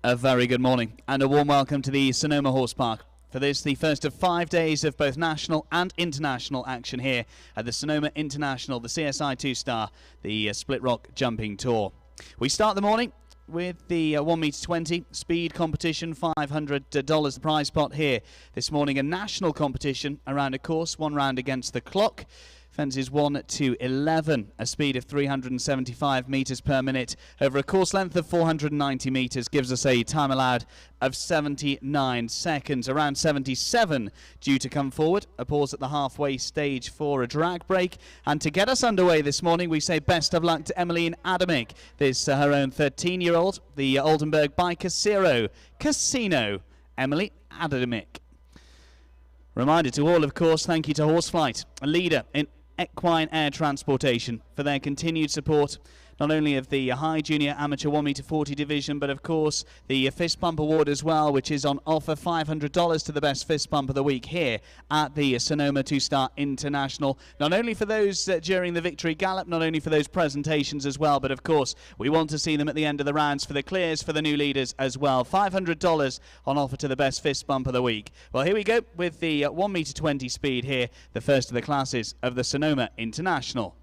A very good morning and a warm welcome to the Sonoma Horse Park. For this, the first of 5 days of both national and international action here at the Sonoma International, the CSI 2-star, the Split Rock Jumping Tour. We start the morning with the 1m20 meter speed competition, $500 the prize pot here this morning. A national competition around a course, one round against the clock. Fences 1 to 11, a speed of 375 metres per minute over a course length of 490 metres, gives us a time allowed of 79 seconds. Around 77 due to come forward. A pause at the halfway stage for a drag break. And to get us underway this morning, we say best of luck to Emmeline Adamick. This her own 13-year-old, the Oldenburg by Casino, Emily Adamick. Reminder to all, of course, thank you to Horseflight, a leader in equine air transportation, for their continued support not only of the high junior amateur 1m40 division, but of course the fist pump award as well, which is on offer, $500 to the best fist pump of the week here at the Sonoma 2-star International. Not only for those during the victory gallop, not only for those presentations as well, but of course we want to see them at the end of the rounds for the clears for the new leaders as well. $500 on offer to the best fist bump of the week. Well, here we go with the 1m20 meter speed here, the first of the classes of the Sonoma International.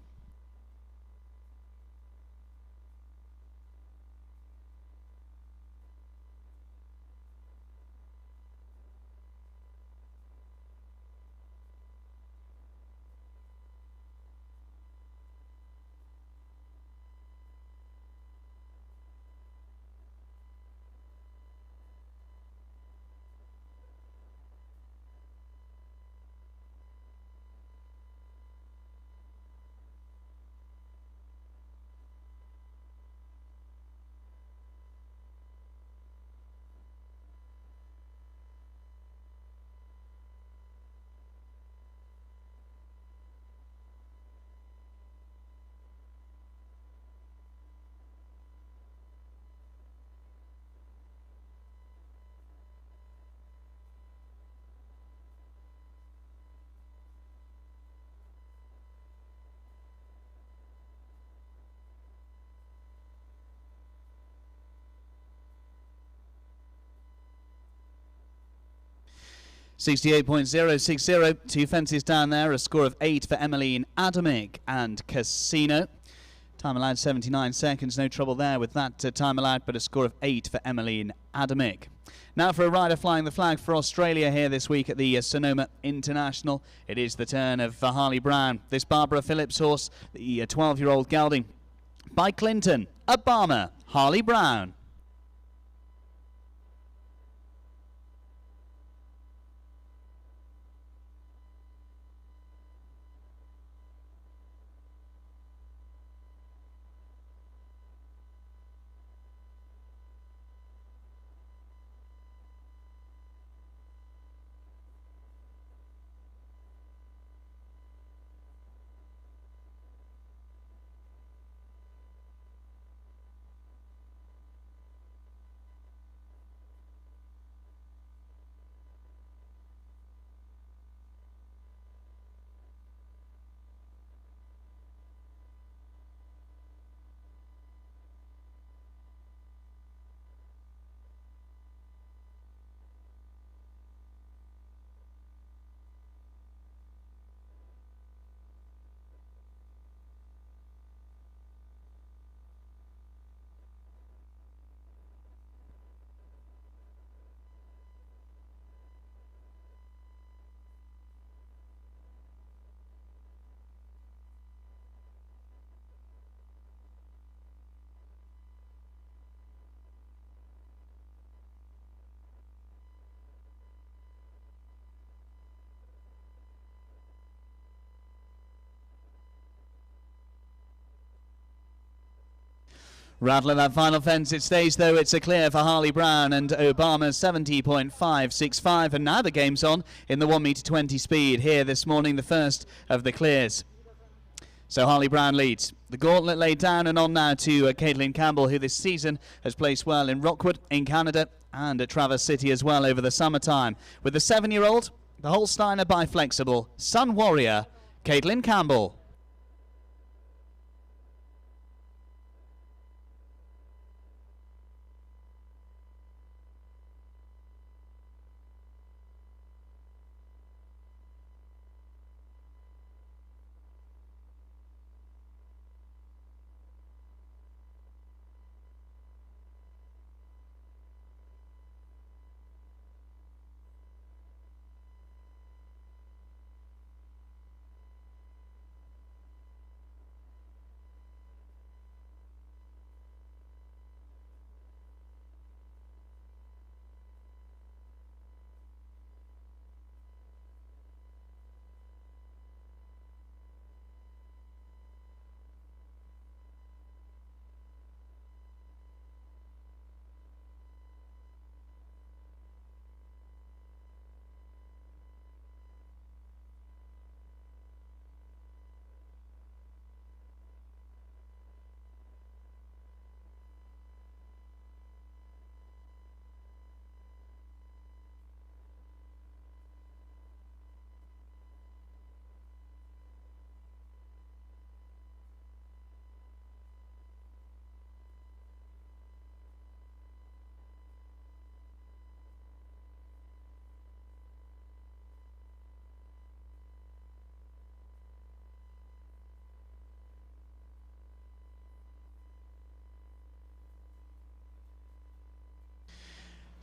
.060, two fences down there, a score of 8 for Emmeline Adamick and Casino. Time allowed 79 seconds, no trouble there with that time allowed, but a score of 8 for Emmeline Adamick. Now for a rider flying the flag for Australia here this week at the Sonoma International. It is the turn of Harley Brown. This Barbara Phillips horse, the 12-year-old gelding by Clinton, Obama, Harley Brown. Rattling that final fence, it stays though. It's a clear for Harley Brown and Obama, 70.565. And now the game's on in the 1m20 meter speed here this morning, the first of the clears. So Harley Brown leads. The gauntlet laid down and on now to Caitlyn Campbell, who this season has placed well in Rockwood, in Canada, and at Traverse City as well over the summertime. With the 7-year-old, the Holsteiner Biflexible, Sun Warrior, Caitlyn Campbell.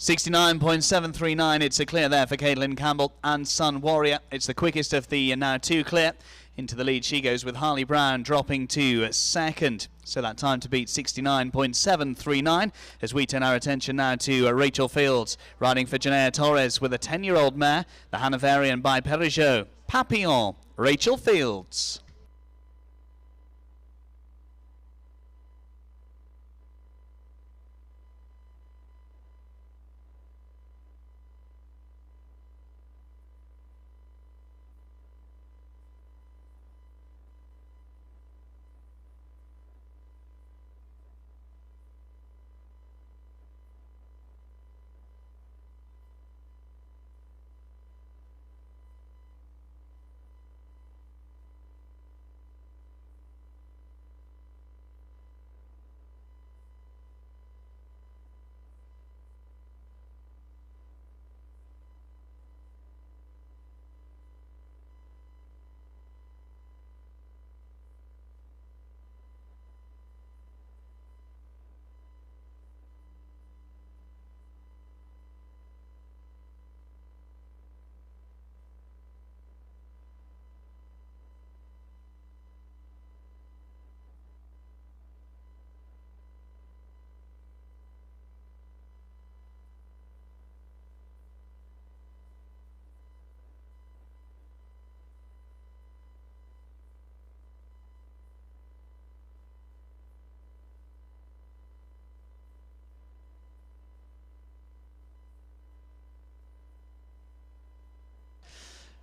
69.739, it's a clear there for Caitlyn Campbell and Sun Warrior. It's the quickest of the now two clear. Into the lead she goes with Harley Brown dropping to second. So that time to beat 69.739 as we turn our attention now to Rachel Fields riding for Janea Torres with a 10-year-old mare, the Hanoverian by Peugeot. Papillon, Rachel Fields.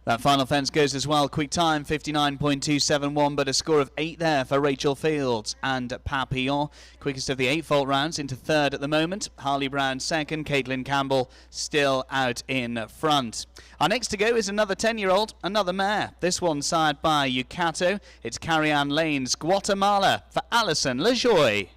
That final fence goes as well. Quick time 59.271, but a score of 8 there for Rachel Fields and Papillon. Quickest of the 8 fault rounds into third at the moment. Harley Brown second. Caitlyn Campbell still out in front. Our next to go is another 10-year-old, another mare. This one sired by Yucato. It's Carrie Ann Lane's Guatemala for Allison Eckeroff.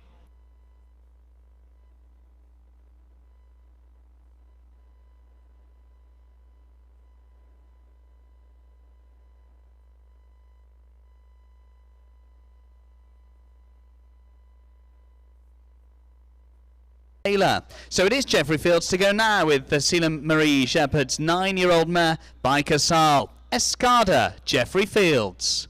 So it is Jeffrey Fields to go now with the Selim Marie Shepherd's 9-year-old mare by Casal. Escada, Jeffrey Fields.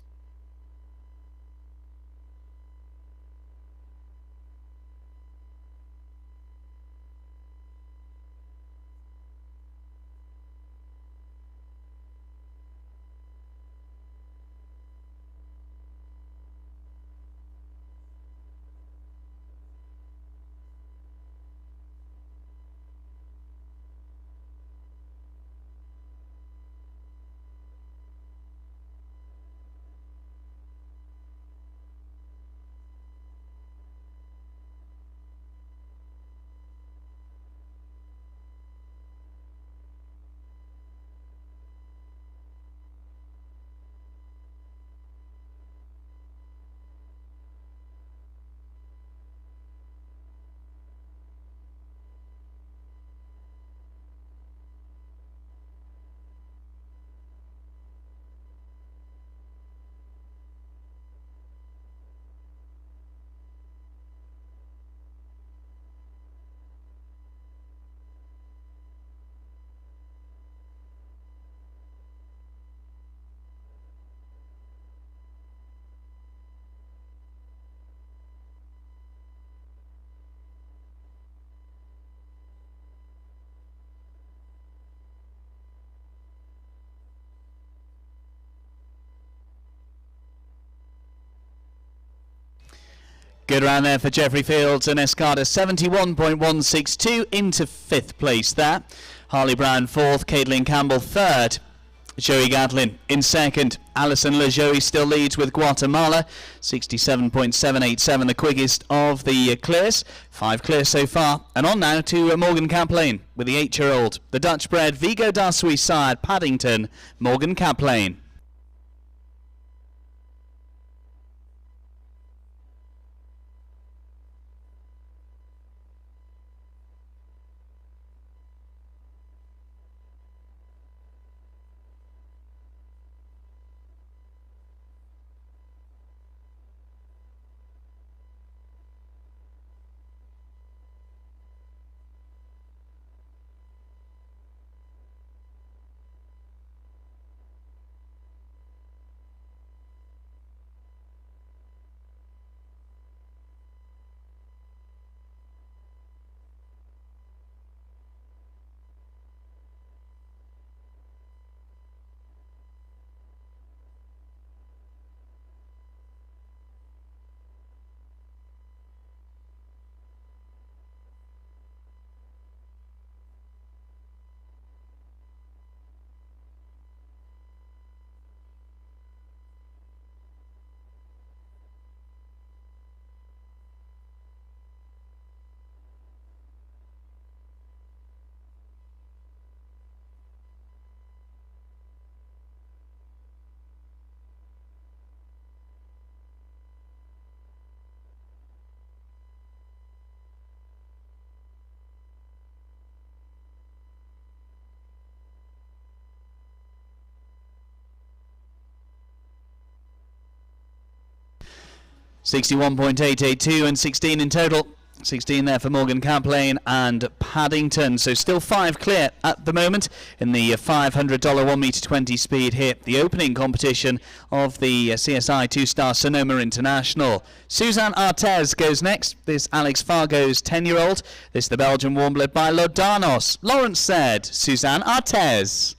Good round there for Jeffrey Fields and Escada, 71.162 into 5th place there. Harley Brown 4th, Caitlyn Campbell 3rd. Joey Gatlin in 2nd. Allison Eckeroff still leads with Guatemala, 67.787, the quickest of the clears. 5 clears so far. And on now to Morgan Caplane with the 8-year-old. The Dutch bred Vigo Dasui sire Paddington, Morgan Caplane. 61.882 and 16 in total. 16 there for Morgan Caplane and Paddington. So still 5 clear at the moment in the $500 1 meter 20 speed here. The opening competition of the CSI 2-star Sonoma International. Suzanne Artez goes next. This Alex Fargo's 10-year-old. This the Belgian warm-blood by Lodanos. Lawrence said, Suzanne Artez.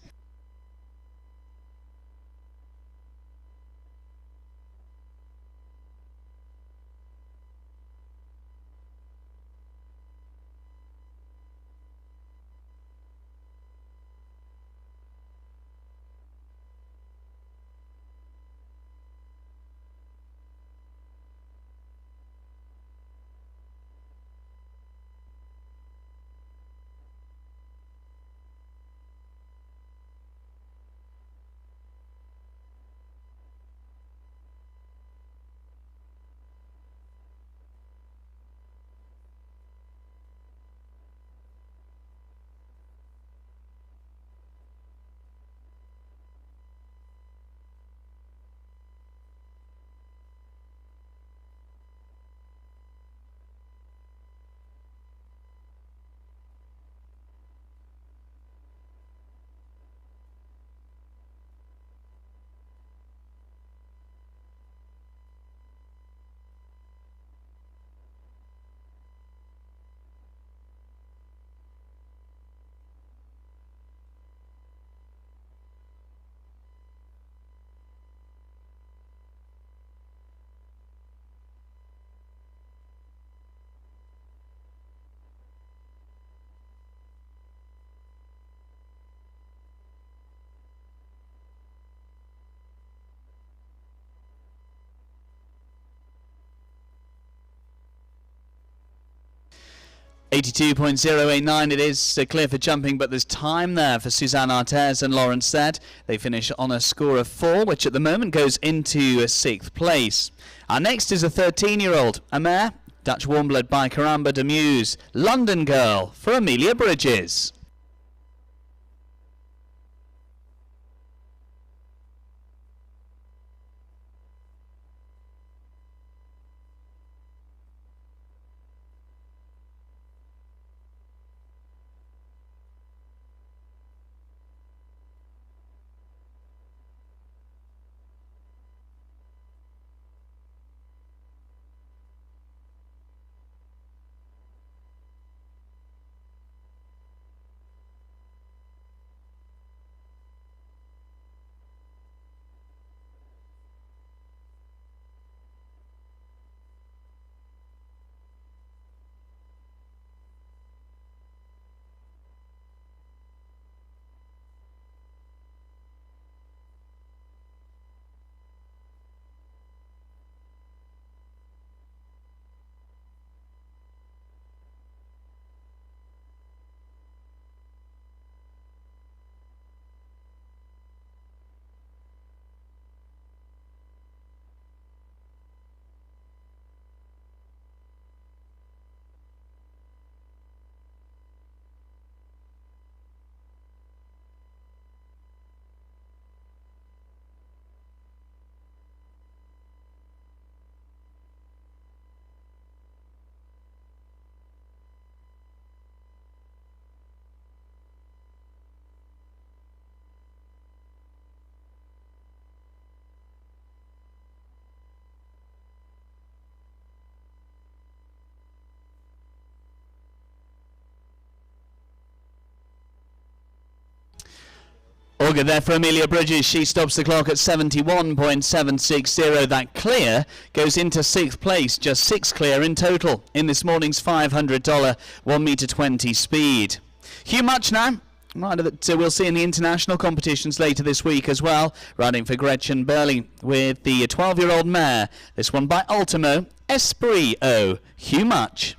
$82.089. It is clear for jumping, but there's time there for Suzanne Artez and Lawrence said. They finish on a score of 4, which at the moment goes into 6th place. Our next is a 13-year-old, a mare, Dutch warm-blood by Caramba de Muse, London Girl for Amelia Bridges. All good there for Amelia Bridges. She stops the clock at 71.760. That clear goes into 6th place, just 6 clear in total in this morning's $500 1 meter 20 speed. Hugh Much now. Right, that we'll see in the international competitions later this week as well. Riding for Gretchen Burley with the 12-year-old mare. This one by Ultimo, Esprit O. Hugh Much.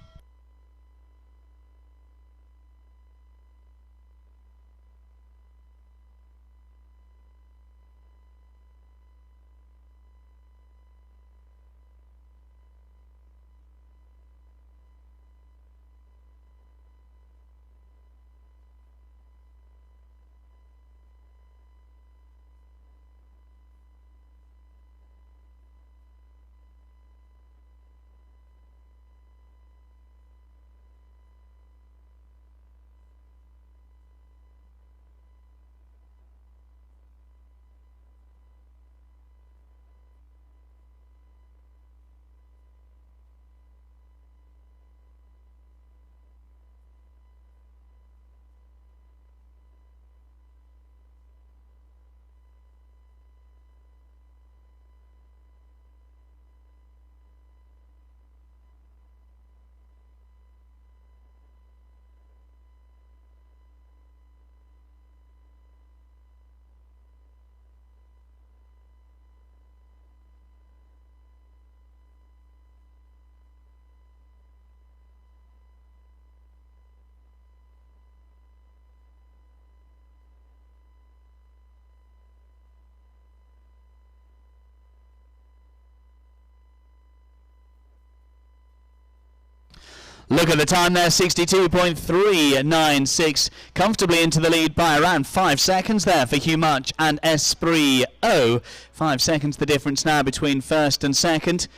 Look at the time there, 62.396. Comfortably into the lead by around 5 seconds there for Hugh Much and Esprit O. 5 seconds the difference now between first and second.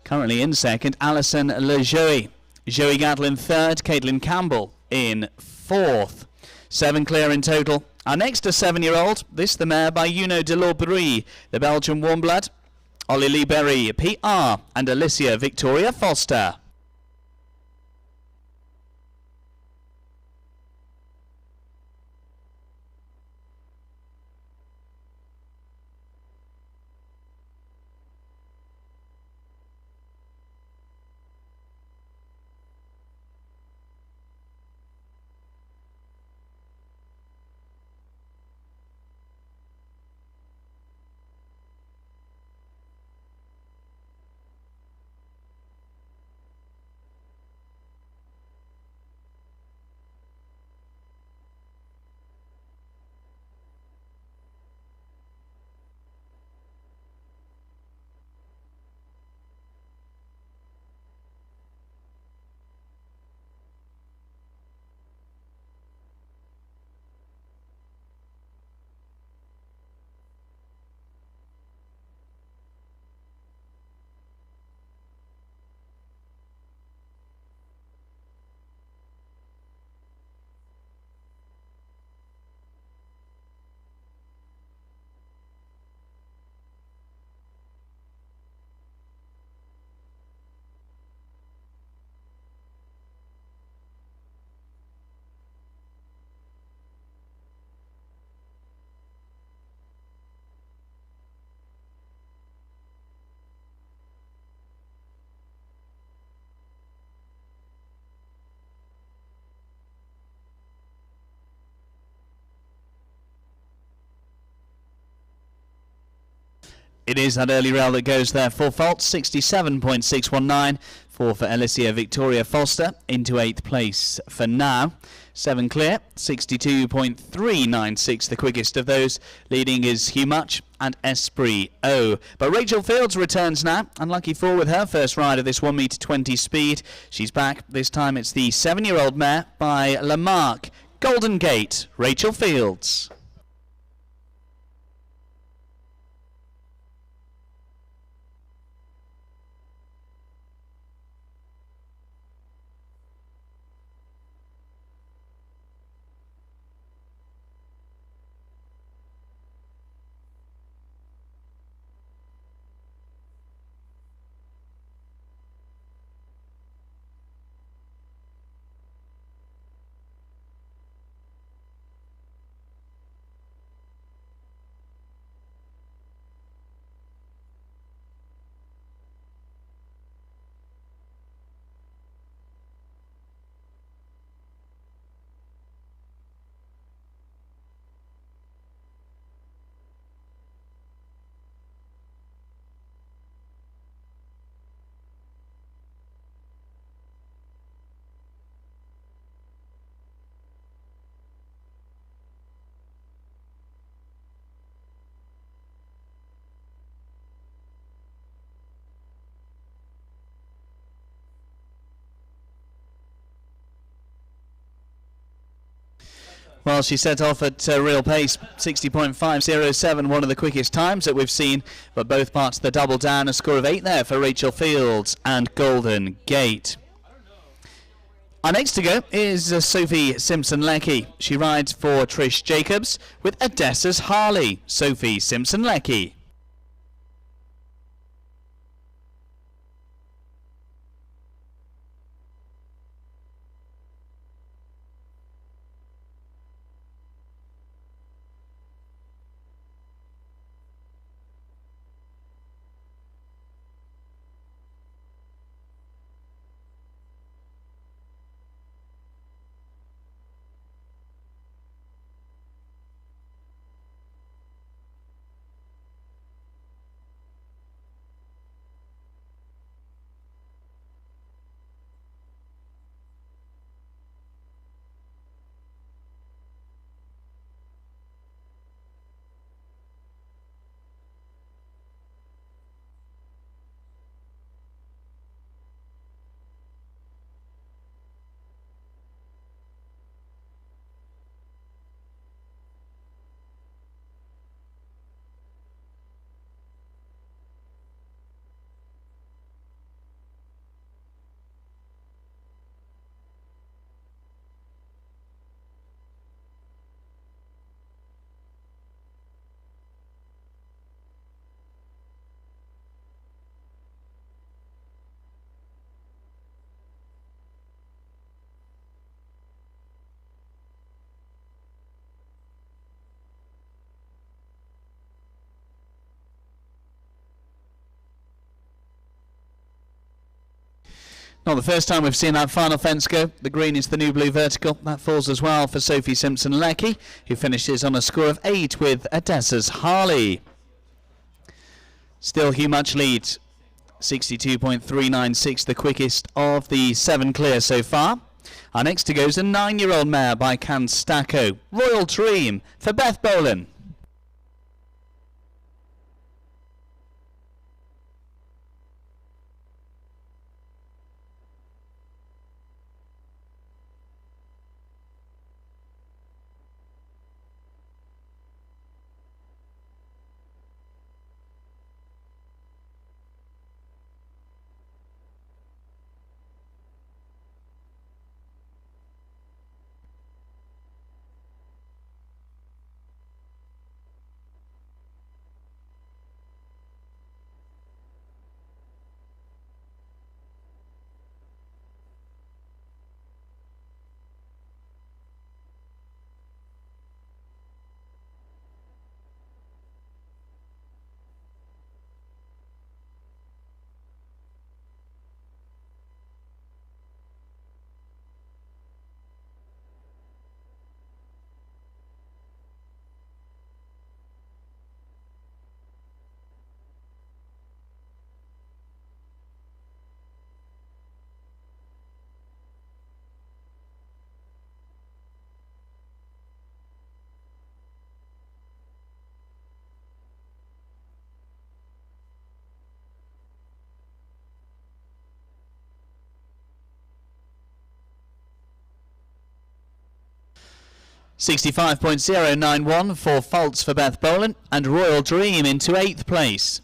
Currently in second, Allison Eckeroff. Joey Gatlin third, Caitlyn Campbell in fourth. 7 clear in total. Our next a 7-year-old, this the mare by Uno de l'Aubry, the Belgian Warmblood, Ollie Lee Berry, PR, and Alicia Victoria Foster. It is that early rail that goes there. Full fault, 67.619. 4 for Alicia Victoria Foster into 8th place for now. 7 clear, 62.396. The quickest of those. Leading is Hugh Much and Esprit O. But Rachel Fields returns now. Unlucky 4 with her first ride of this 1m20 speed. She's back. This time it's the 7-year-old mare by Lamarck. Golden Gate, Rachel Fields. Well, she set off at real pace, 60.507, one of the quickest times that we've seen, but both parts of the double down, a score of 8 there for Rachel Fields and Golden Gate. Our next to go is Sophie Simpson Lekki. She rides for Trish Jacobs with Odessa's Harley. Sophie Simpson Lekki. Not the first time we've seen that final fence go. The green is the new blue vertical. That falls as well for Sophie Simpson Lekki, who finishes on a score of 8 with Odessa's Harley. Still Hugh Much leads. 62.396, the quickest of the 7 clear so far. Our next to go is a 9-year-old mare by Canstacco, Royal Dream, for Beth Boland. 65.091 for faults for Beth Boland, and Royal Dream into 8th place.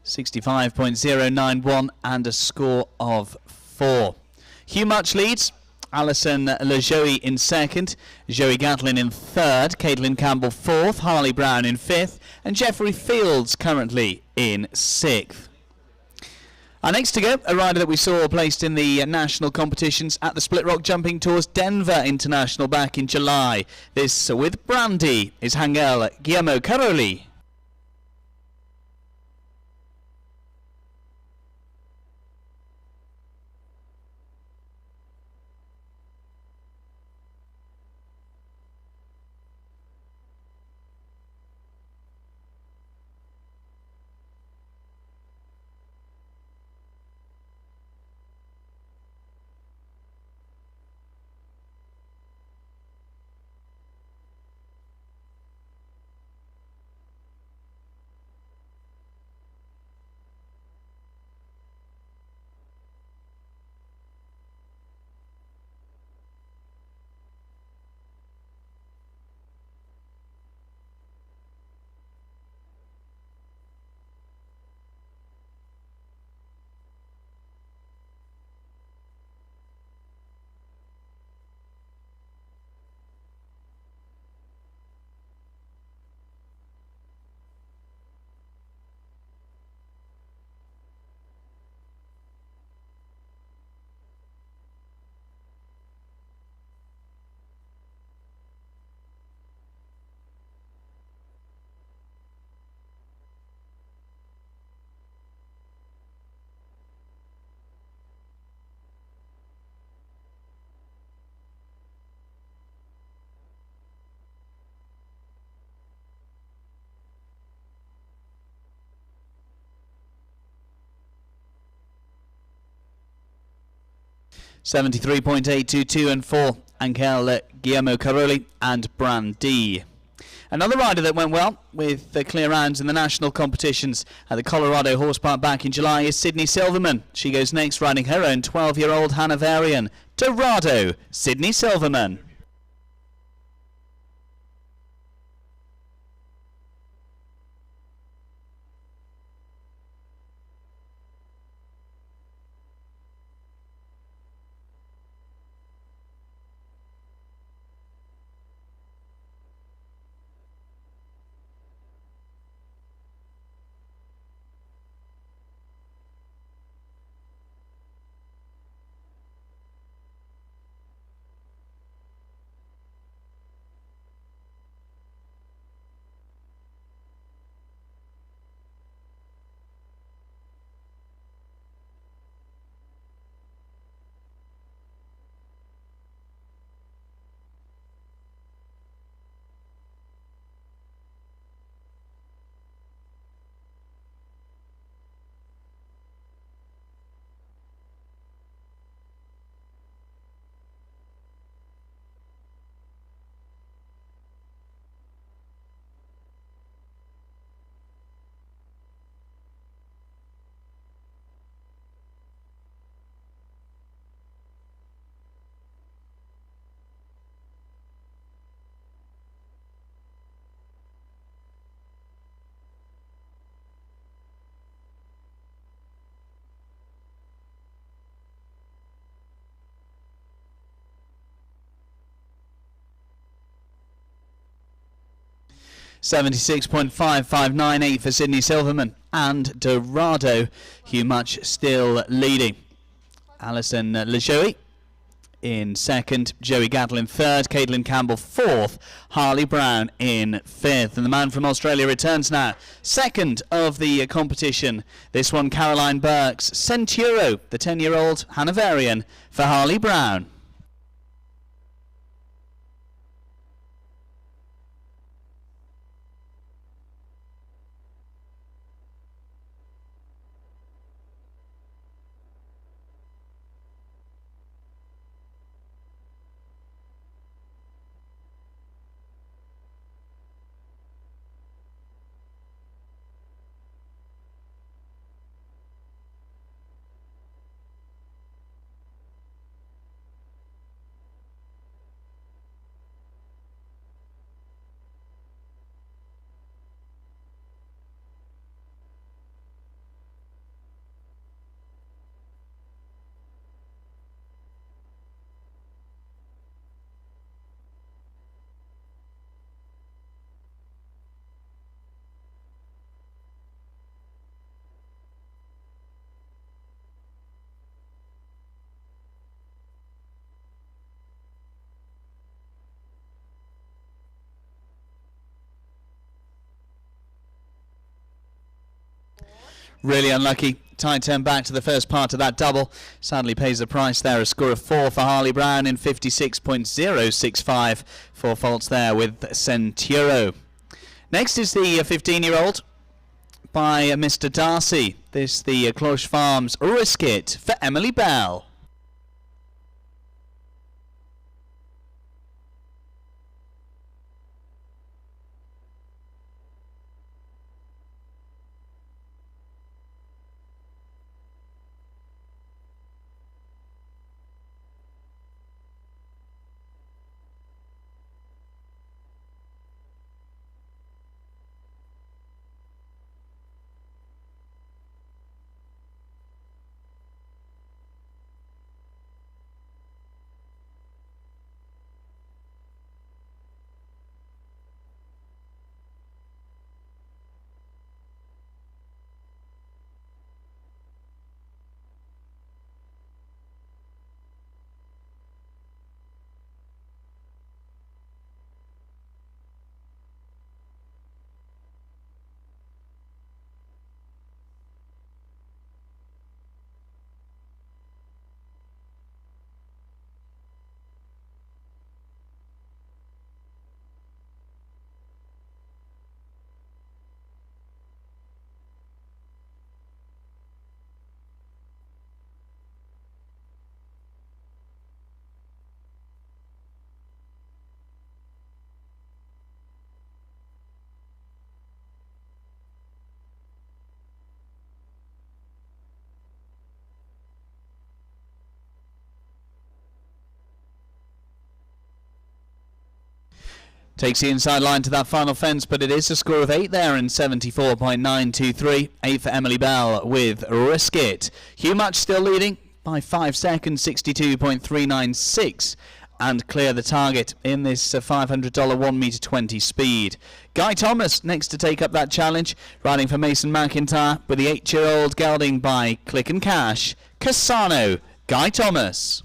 65.091 and a score of 4. Hugh Much leads. Alison Eckeroff in 2nd, Zoe Gatlin in 3rd, Caitlyn Campbell 4th, Harley Brown in 5th, and Jeffrey Fields currently in 6th. Our next to go, a rider that we saw placed in the national competitions at the Split Rock Jumping Tours Denver International back in July. This with Brandy is Angel Guillermo Caroli. 73.822 and 4, Angel Guillermo Caroli and Brandy. Another rider that went well with the clear rounds in the national competitions at the Colorado Horse Park back in July is Sydney Silverman. She goes next riding her own 12-year-old Hanoverian, Dorado, Sydney Silverman. 76.5598 for Sydney Silverman and Dorado. Hugh Much still leading. Allison Eckeroff in second, Joey Gatlin third, Caitlyn Campbell fourth, Harley Brown in fifth. And the man from Australia returns now. Second of the competition. This one, Caroline Burke's Centuro, the 10-year-old Hanoverian for Harley Brown. Really unlucky. Tight turn back to the first part of that double. Sadly pays the price there. A score of 4 for Harley Brown in 56.065. 4 faults there with Centuro. Next is the 15-year-old by Mr. Darcy. This the Cloche Farms Risk It for Emily Bell. Takes the inside line to that final fence, but it is a score of 8 there in 74.923. 8 for Emily Bell with Risk It. Hugh Much still leading by 5 seconds, 62.396. And clear the target in this $500 1 meter 20 speed. Guy Thomas next to take up that challenge, riding for Mason McIntyre with the 8-year-old gelding by Click and Cash, Cassano, Guy Thomas.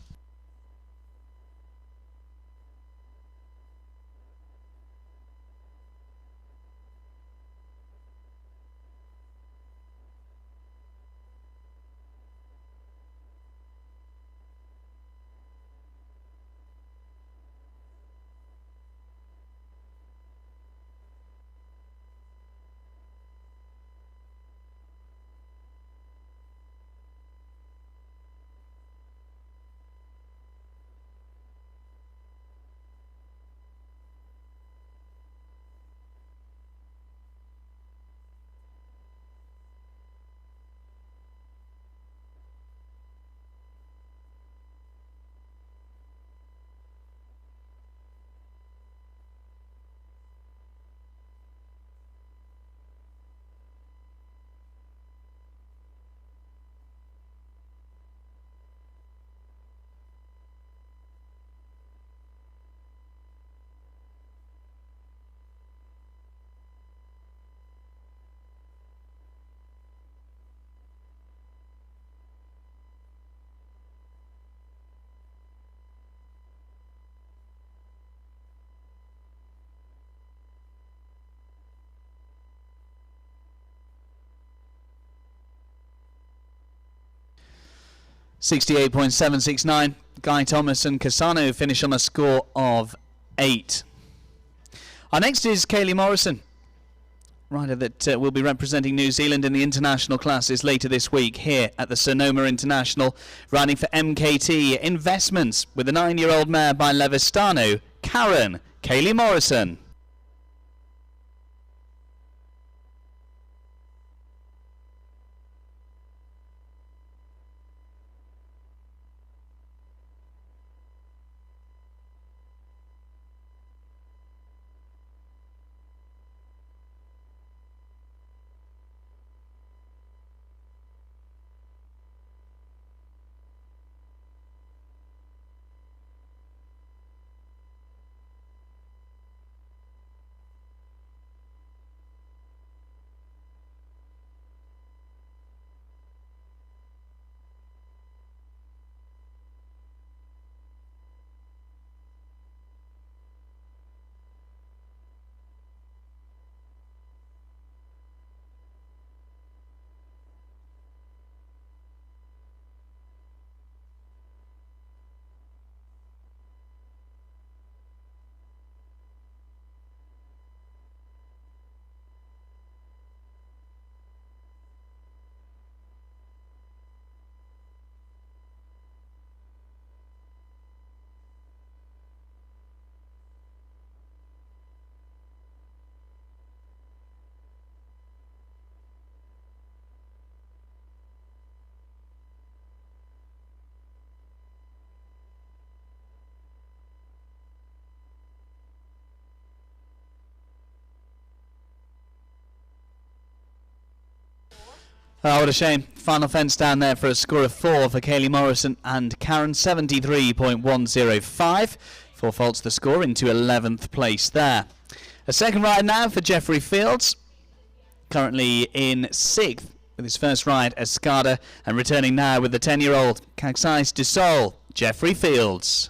68.769. Guy Thomas and Cassano finish on a score of 8. Our next is Kaylee Morrison, rider that will be representing New Zealand in the international classes later this week here at the Sonoma International, riding for MKT Investments with the 9-year-old mare by Levistano, Karen, Kaylee Morrison. Oh, what a shame. Final fence down there for a score of 4 for Kaylee Morrison and Karen, 73.105. 4 faults the score into 11th place there. A second ride now for Jeffrey Fields, currently in 6th with his first ride as Escada, and returning now with the 10-year-old Caxais du Sol, Jeffrey Fields.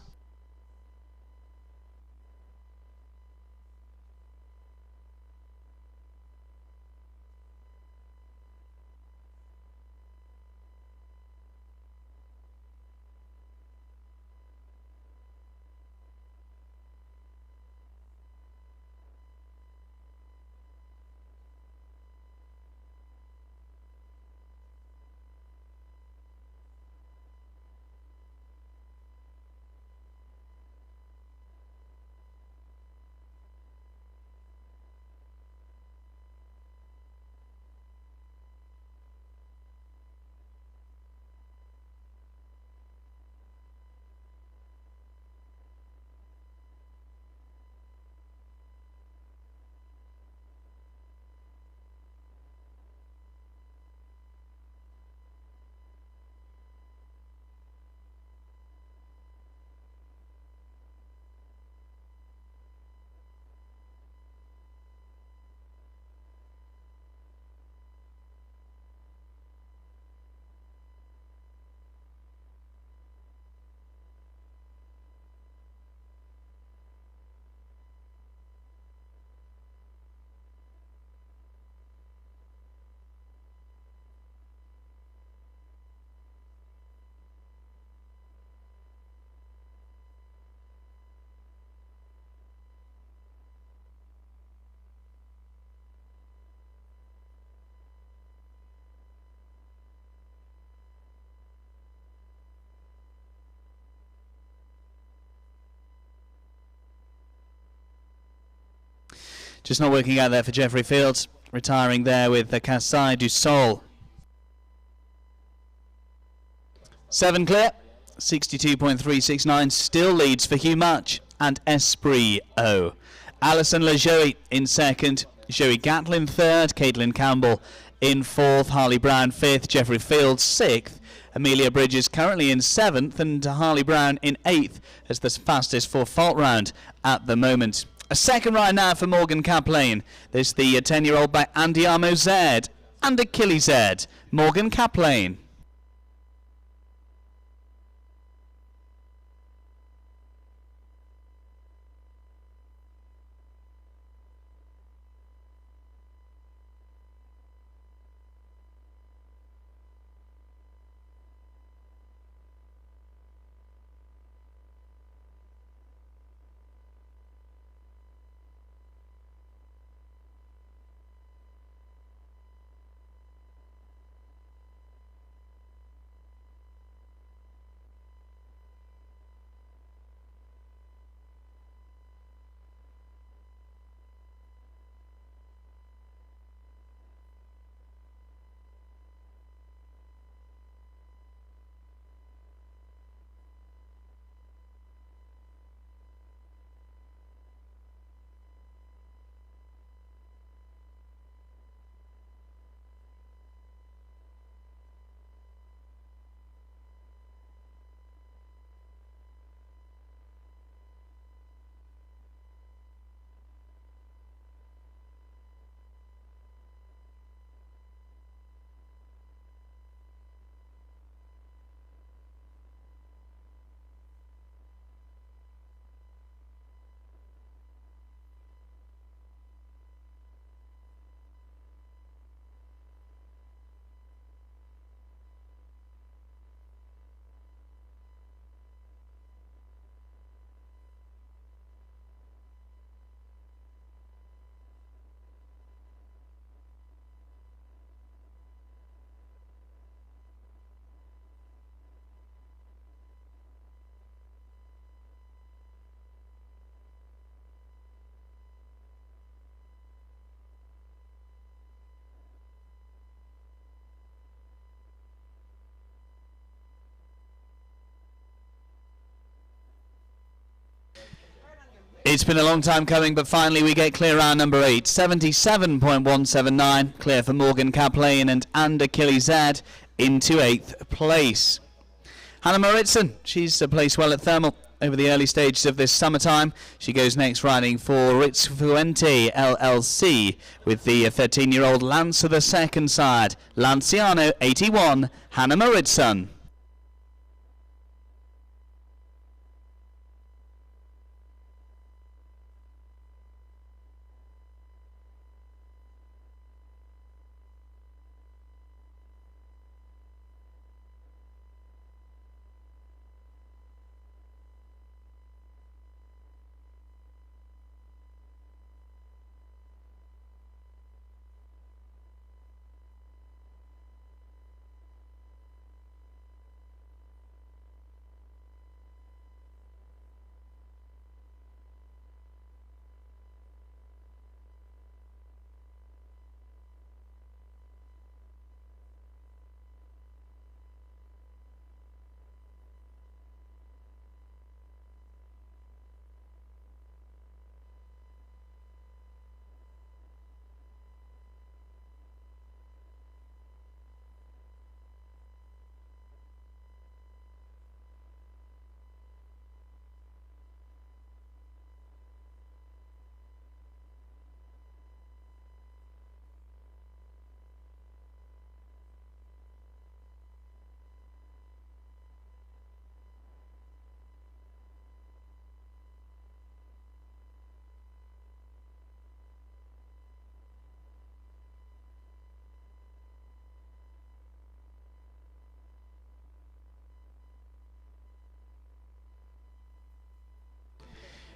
Just not working out there for Jeffrey Fields, retiring there with the Caxais du Sol. 7 clear, 62.369, still leads for Hugh Much and Esprit O. Alison Lejoie in 2nd, Joey Gatlin 3rd, Caitlyn Campbell in 4th, Harley Brown 5th, Jeffrey Fields 6th, Amelia Bridges currently in 7th, and Harley Brown in 8th as the fastest for fault round at the moment. A second ride now for Morgan Kaplan. This the 10-year-old by Andiamo Z and Achilles Z. Morgan Kaplan. It's been a long time coming, but finally we get clear round number 8. 77.179. Clear for Morgan Kaplane and Ander Killy-Z into 8th place. Hannah Mauritsen, she's placed well at Thermal over the early stages of this summertime. She goes next riding for Ritz Fuente LLC with the 13-year-old Lancer the second side. Lanciano 81, Hannah Mauritsen.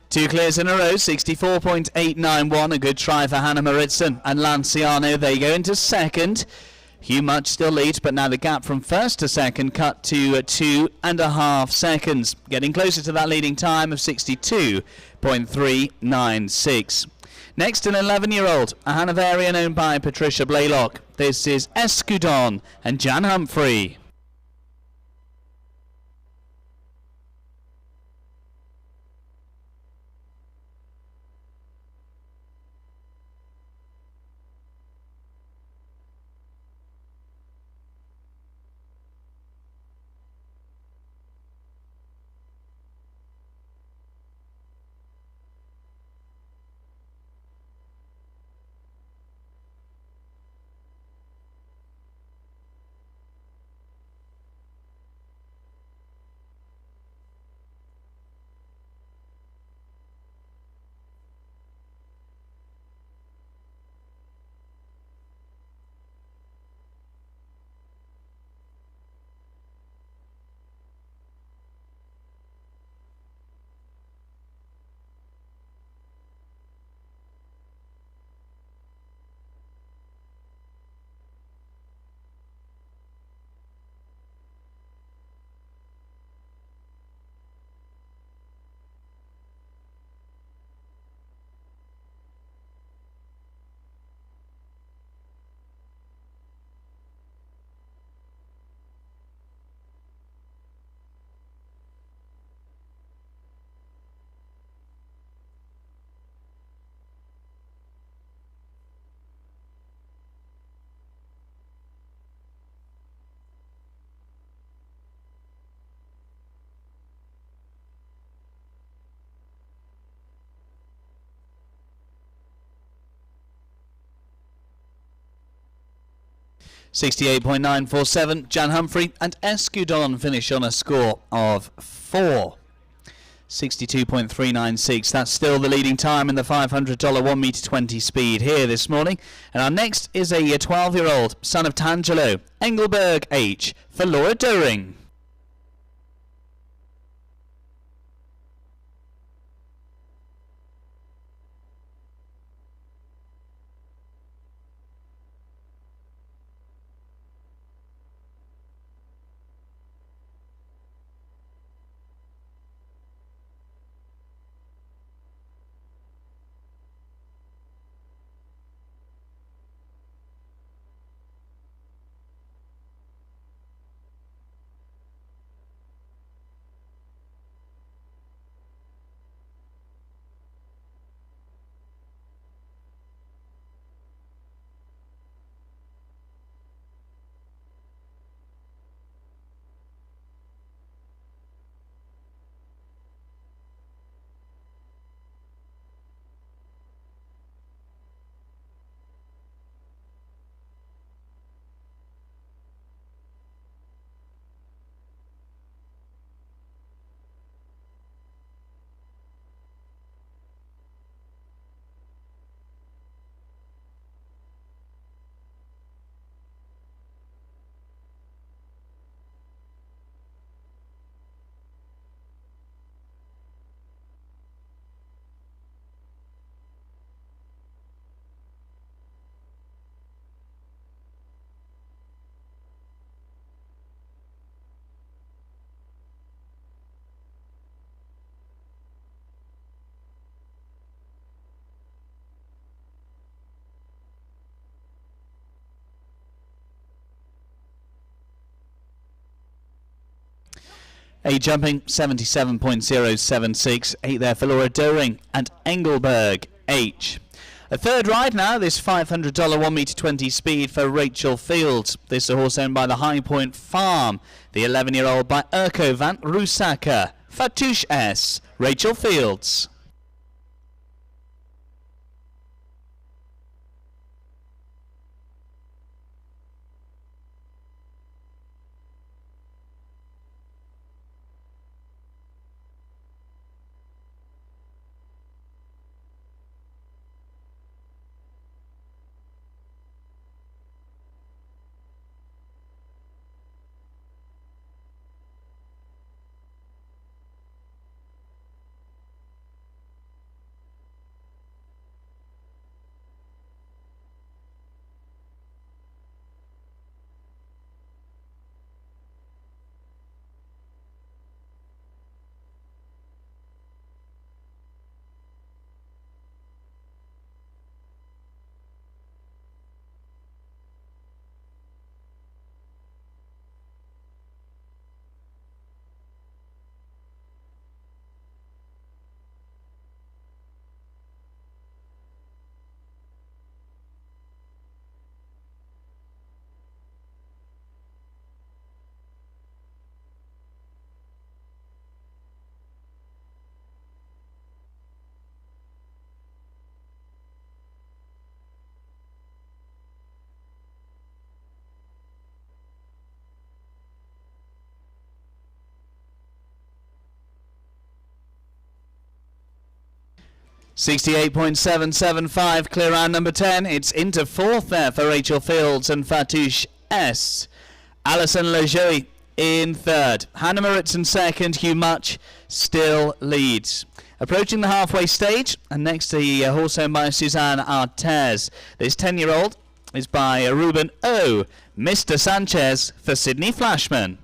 Two clears in a row, 64.891, a good try for Hannah Mauritsen and Lanciano. They go into second. Hugh Much still leads, but now the gap from first to second cut to 2.5 seconds, getting closer to that leading time of 62.396. Next, an 11-year-old, a Hanoverian owned by Patricia Blaylock. This is Escudon and Jan Humphrey. .947, Jan Humphrey and Escudon finish on a score of 4. 62.396. That's still the leading time in the $500 1 meter 20 speed here this morning. And our next is a 12-year-old son of Tangelo, Engelberg H for Laura Doering. A jumping 77.076, 8 there for Laura Doring and Engelberg H. A third ride now, this $500 1m20 speed for Rachel Fields. This is a horse owned by the High Point Farm. The 11-year-old by Urko van Roosaka. Fatouche S. Rachel Fields. 68.775, clear round number 10. It's into fourth there for Rachel Fields and Fatouche S. Alison Lejoy in third. Hannah Moritz in second. Hugh Much still leads. Approaching the halfway stage, and next to the horse owned by Suzanne Artez. This 10-year-old is by Ruben O. Mr. Sanchez for Sydney Flashman.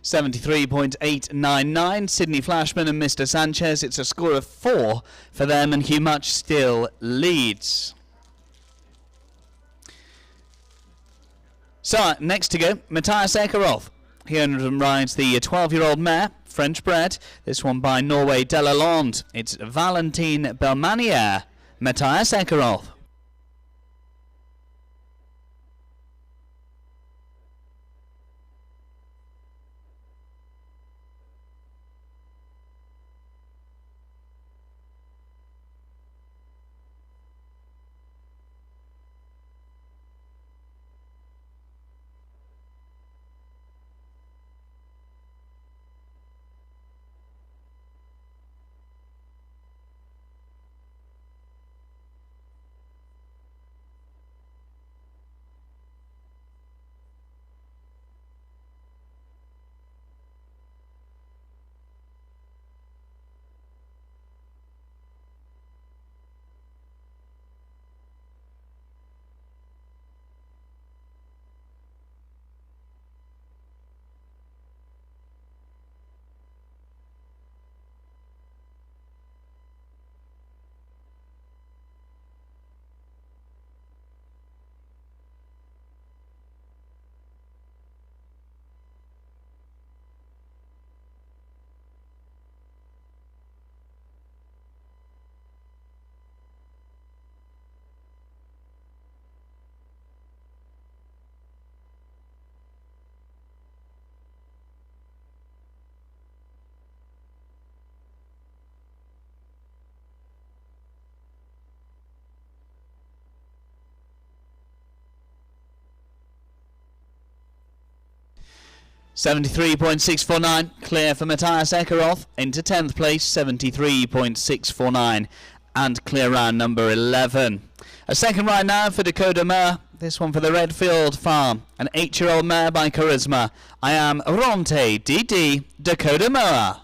73.899, Sydney Flashman and Mr. Sanchez. It's a score of 4 for them, and Hugh Much still leads. So, next to go, Matthias Eckeroff. He rides the 12-year-old mare, French bred. This one by Norway Delalande. It's Valentine Belmanier, Matthias Eckeroff. 73.649, clear for Matthias Eckeroff into 10th place, 73.649, and clear round number 11. A second ride now for Dakota Mare, this one for the Redfield Farm, an 8-year-old mare by Charisma. I am Ronte DD Dakota Mare.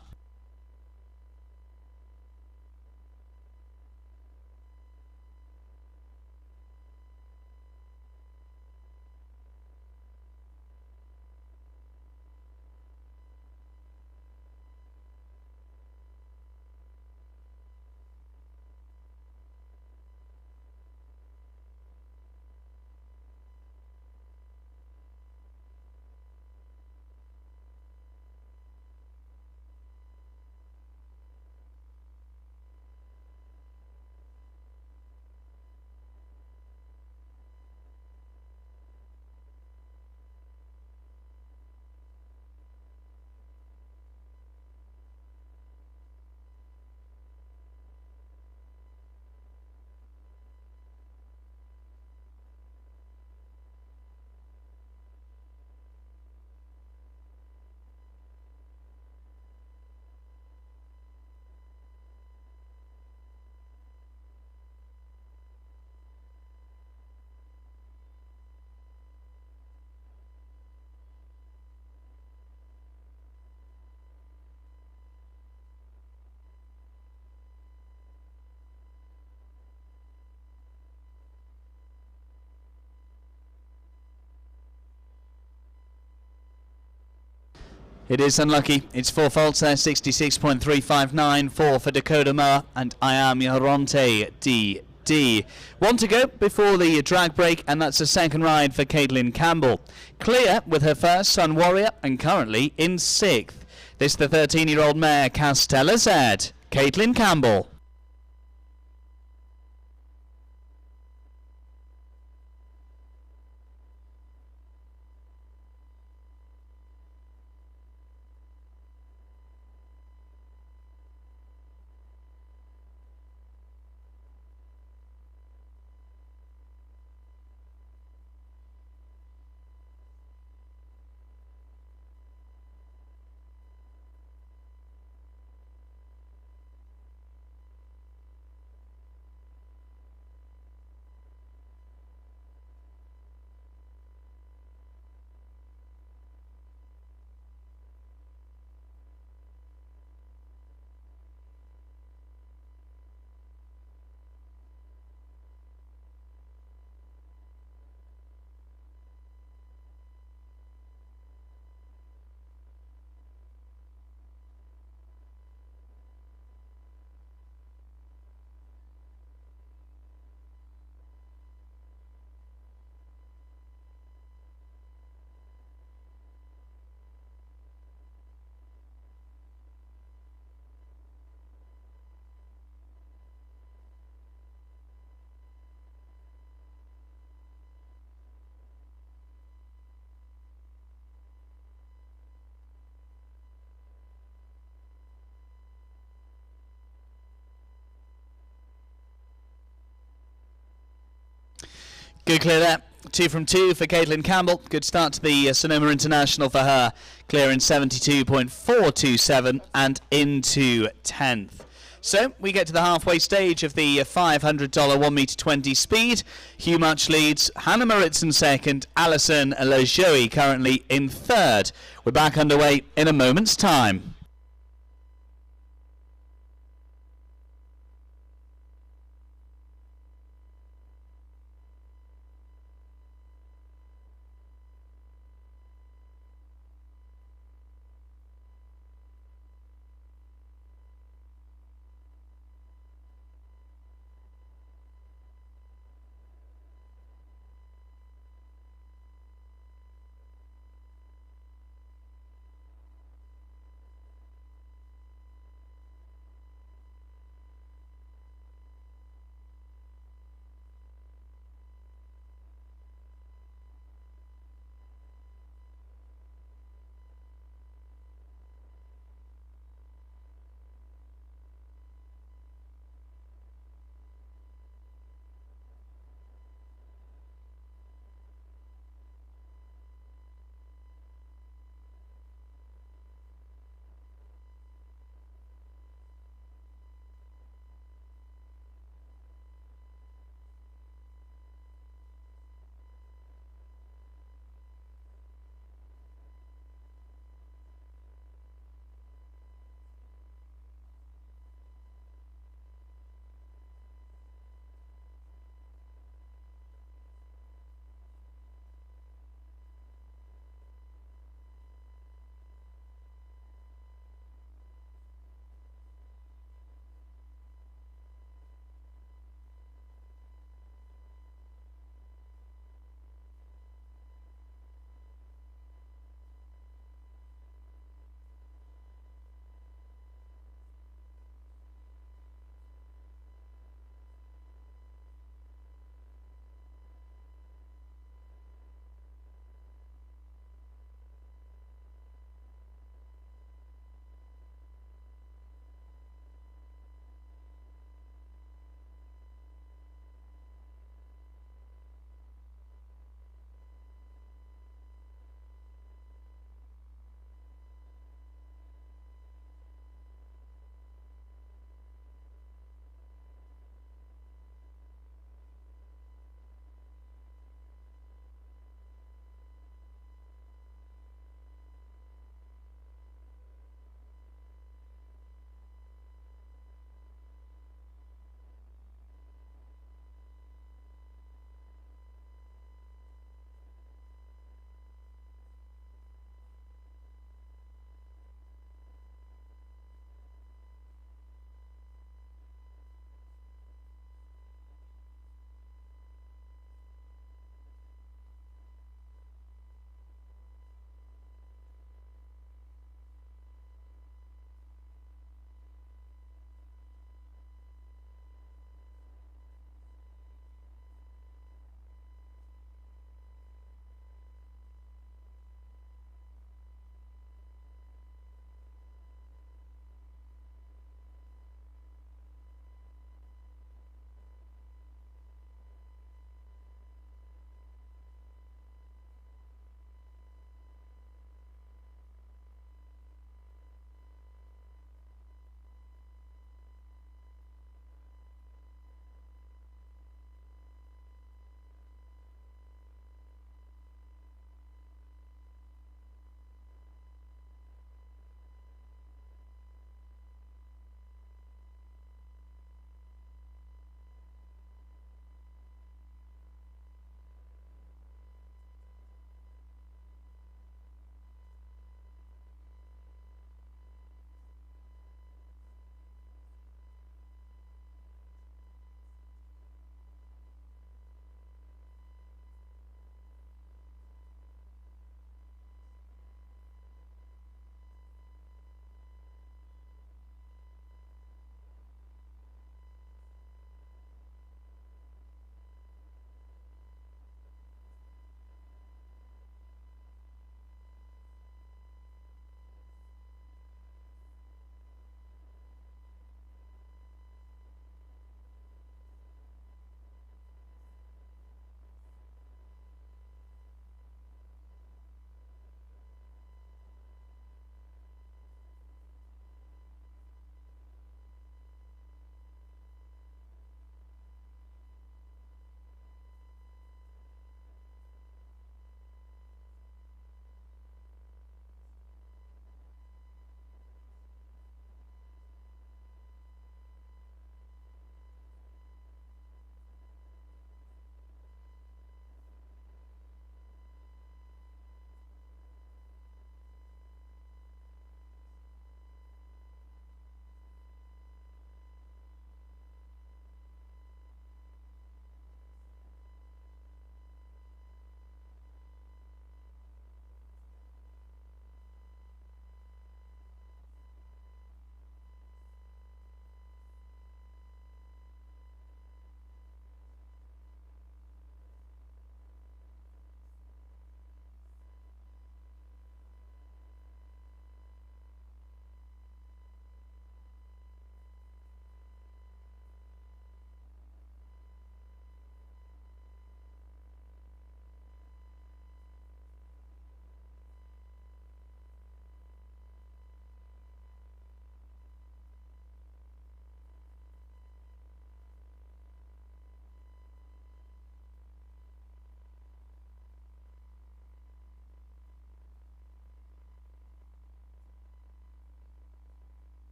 It is unlucky. It's 4 faults there, 66.359 for Dakota Mare, and I am Ronte DD. One to go before the drag break, and that's a second ride for Caitlyn Campbell. Clear with her first, Sun Warrior, and currently in 6th. This the 13-year-old mare, Castella said. Caitlyn Campbell. Good clear there. 2 from 2 for Caitlyn Campbell. Good start to the Sonoma International for her. Clear in 72.427 and into 10th. So we get to the halfway stage of the $500 1m20 speed. Hugh Much leads, Hannah Maritzen second, Allison Eckeroff currently in third. We're back underway in a moment's time.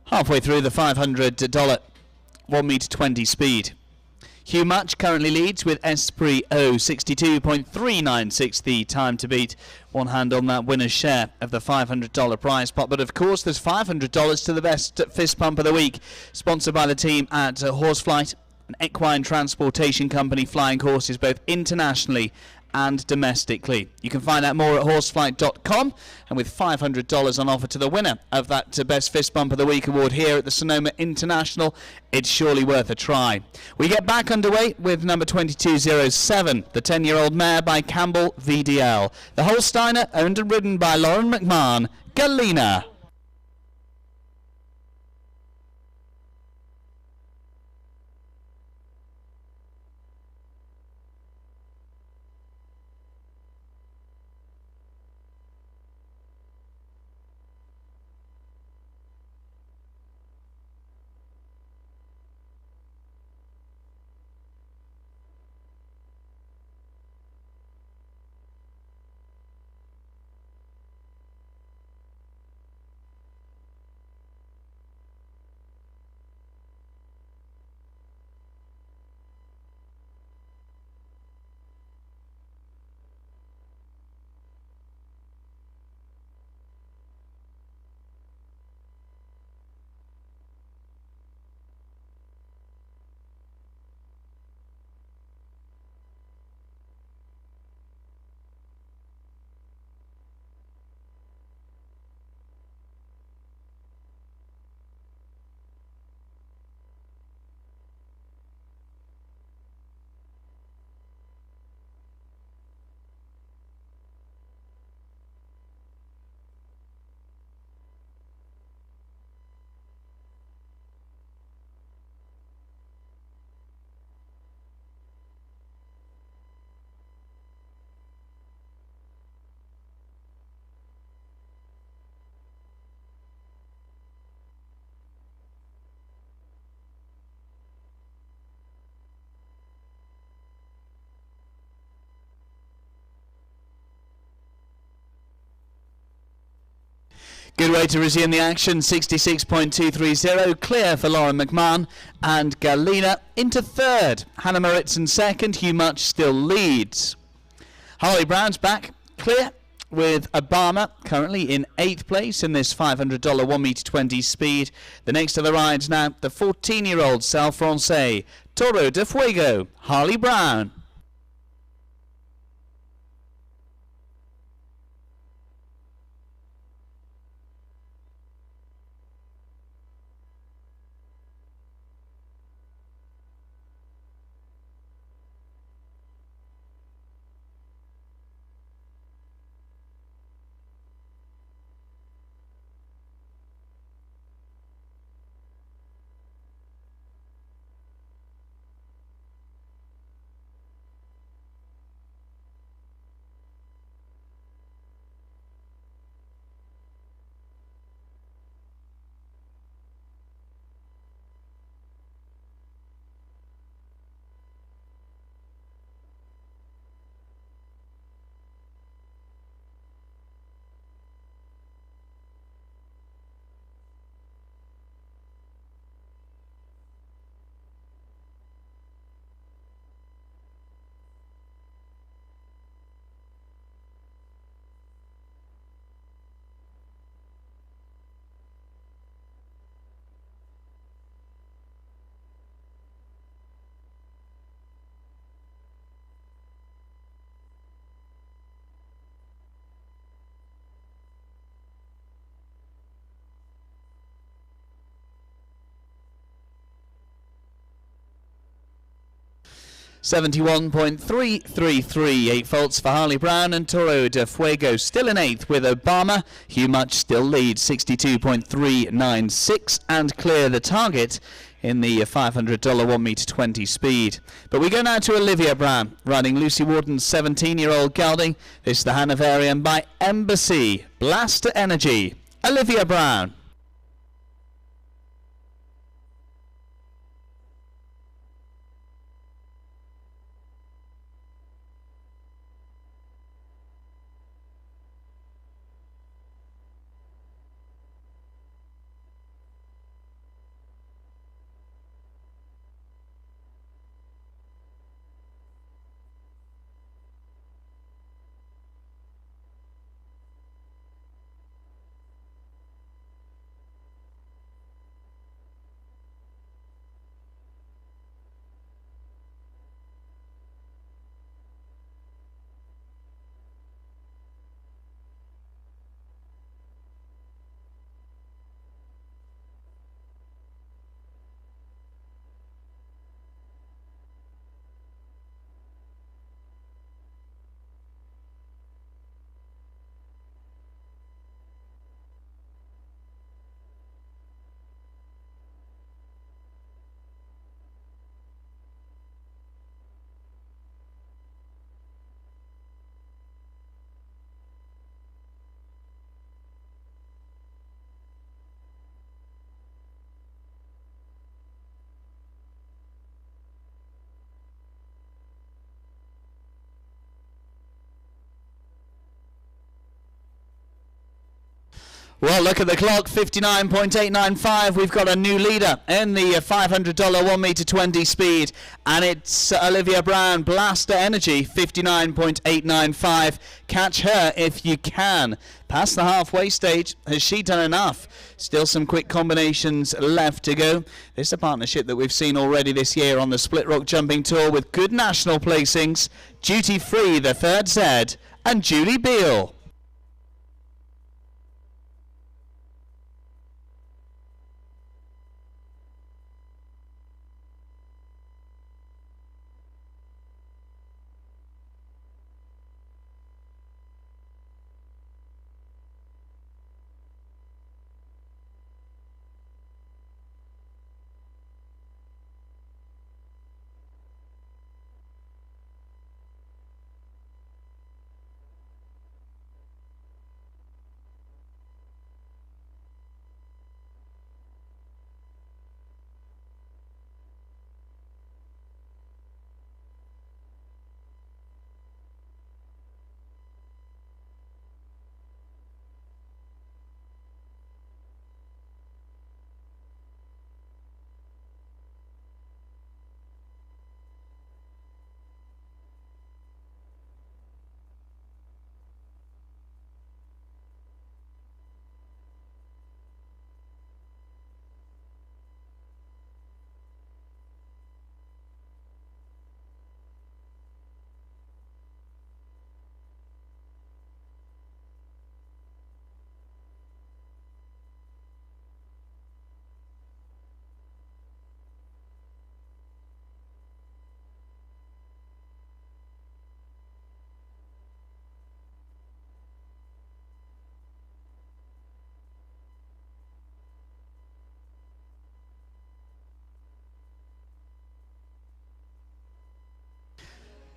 Halfway through the $500 1 meter 20 speed. Hugh Much currently leads with Esprit O 62.396, the time to beat. One hand on that winner's share of the $500 prize pot. But of course, there's $500 to the best fist pump of the week, sponsored by the team at Horseflight, an equine transportation company flying horses both internationally and domestically. You can find out more at horseflight.com, and with $500 on offer to the winner of that Best Fist Bump of the Week award here at the Sonoma International, it's surely worth a try. We get back underway with number 2207, the 10-year-old mare by Campbell VDL. The Holsteiner, owned and ridden by Lauren McMahon, Galena. Good way to resume the action, 66.230, clear for Lauren McMahon and Galena into third. Hannah Moritzen second, Hugh Much still leads. Harley Brown's back, clear with Obama currently in 8th place in this $500 1 meter 20 speed. The next of the rides now, the 14-year-old Sal Francais, Toro de Fuego, Harley Brown. $71.333, 8 faults for Harley Brown and Toro de Fuego still in 8th with Obama. Hugh Much still leads 62.396 and clear the target in the $500 1 meter 20 speed. But we go now to Olivia Brown, riding Lucy Wharton's 17-year-old gelding. This is the Hanoverian by Embassy, Blaster Energy. Olivia Brown. Well, look at the clock, 59.895. We've got a new leader in the $500 1 meter 20 speed, and it's Olivia Brown, Blaster Energy, 59.895. Catch her if you can. Past the halfway stage, has she done enough? Still some quick combinations left to go. This is a partnership that we've seen already this year on the Split Rock Jumping Tour with good national placings. Duty Free, the third Z, and Julie Beale.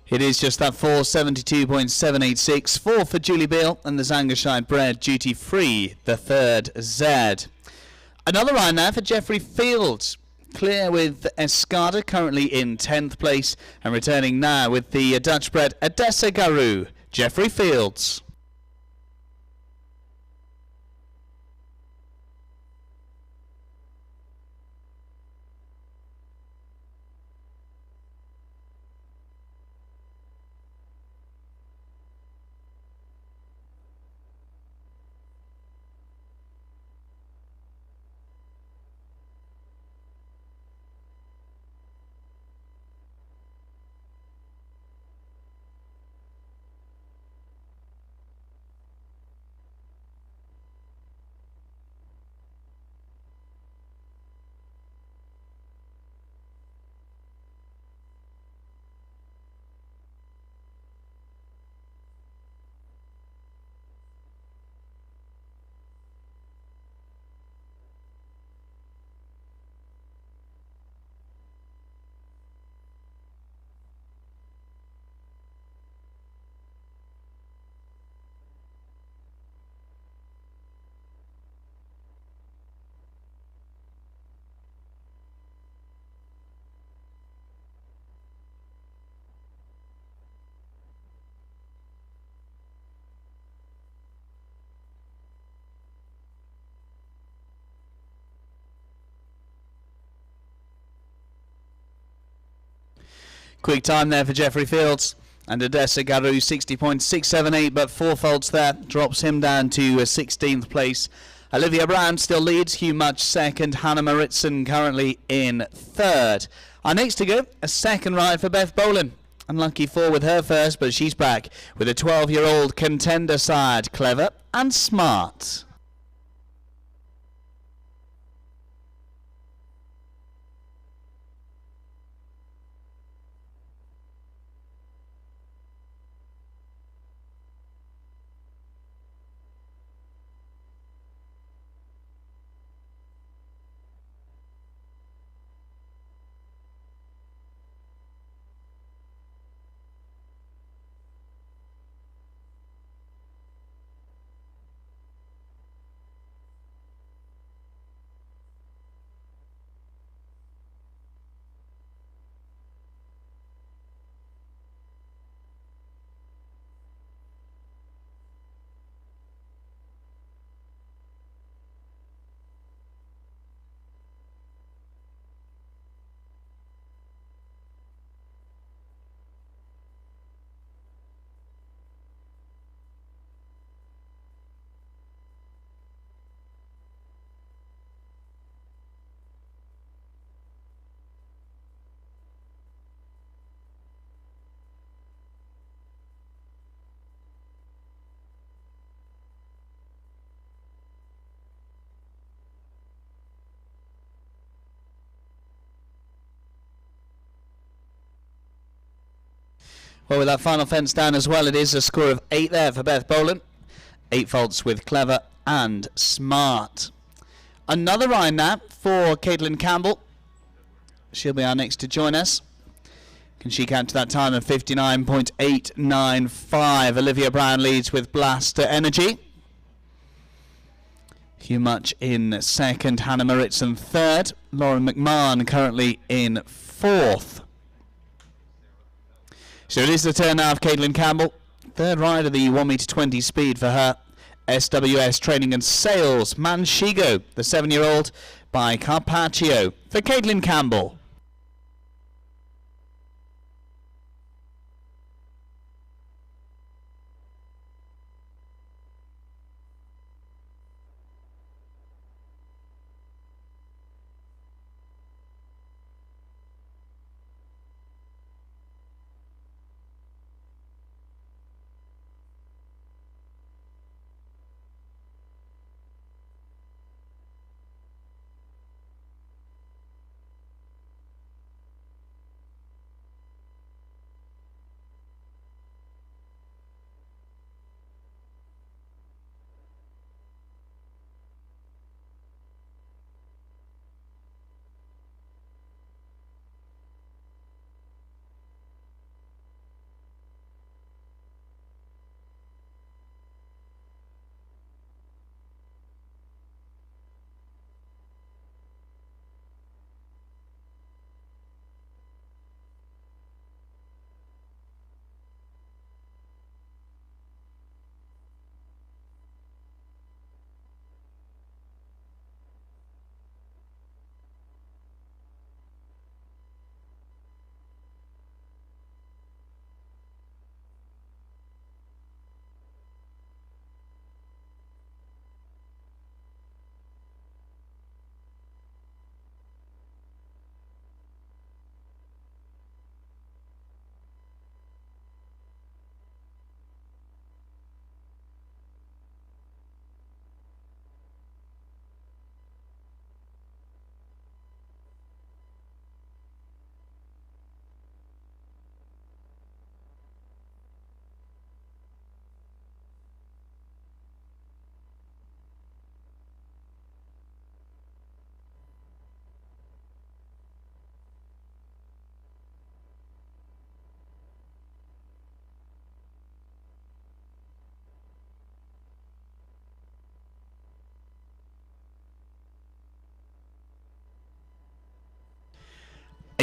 It is just that 472.786, 4 for Julie Beale and the Zangerscheid bred Duty Free, the third Z. Another ride now for Jeffrey Fields. Clear with Escada, currently in 10th place, and returning now with the Dutch bred Adessa Garou, Jeffrey Fields. Quick time there for Jeffrey Fields. And Adessa Garou 60.678, but 4 faults there. Drops him down to 16th place. Olivia Brown still leads. Hugh Much second. Hannah Maritzen currently in third. Our next to go, a second ride for Beth Boland. Unlucky 4 with her first, but she's back with a 12-year-old contender side. Clever and smart. Well, with that final fence down as well, it is a score of 8 there for Beth Boland. 8 faults with Clever and Smart. Another ride now for Caitlyn Campbell. She'll be our next to join us. Can she count to that time of 59.895? Olivia Brown leads with Blaster Energy. Hugh Much in second, Hannah Moritzen third, Lauren McMahon currently in fourth. So it is the turn now of Caitlyn Campbell. Third ride of the 1 metre 20 speed for her. SWS Training and Sales, Manshigo, the 7-year-old, by Carpaccio for Caitlyn Campbell.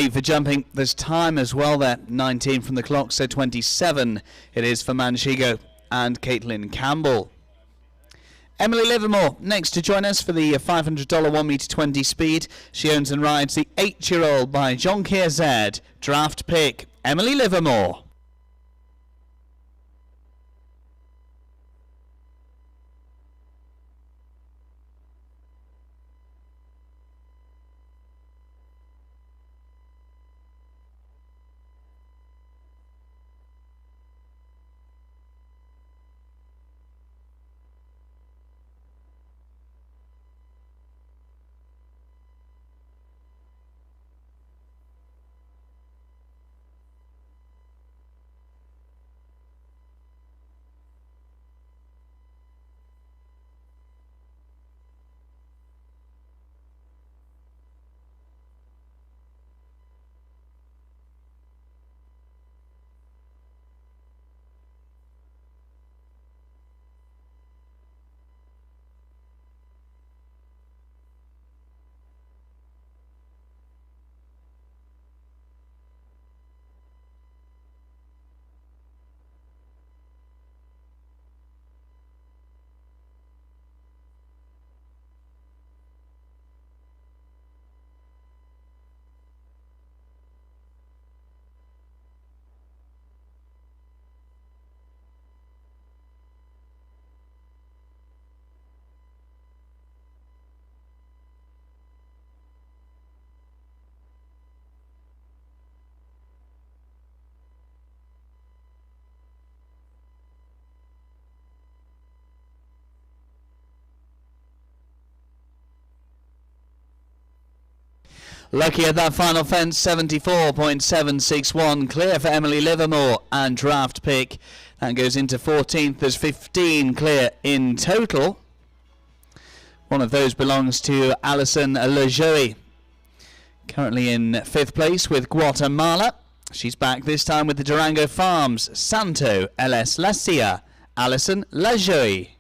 Eight for jumping. There's time as well there. 19 from the clock, so 27 it is for Manshigo and Caitlyn Campbell. Emily Livermore next to join us for the $500 1 metre 20 speed. She owns and rides the 8-year-old by John Kier Z. Draft pick, Emily Livermore. Lekki at that final fence, 74.761. Clear for Emily Livermore and draft pick. That goes into 14th. There's 15 clear in total. One of those belongs to Allison Eckeroff. Currently in 5th place with Guatemala. She's back this time with the Durango Farms. Santo LS La Cia. Allison Eckeroff.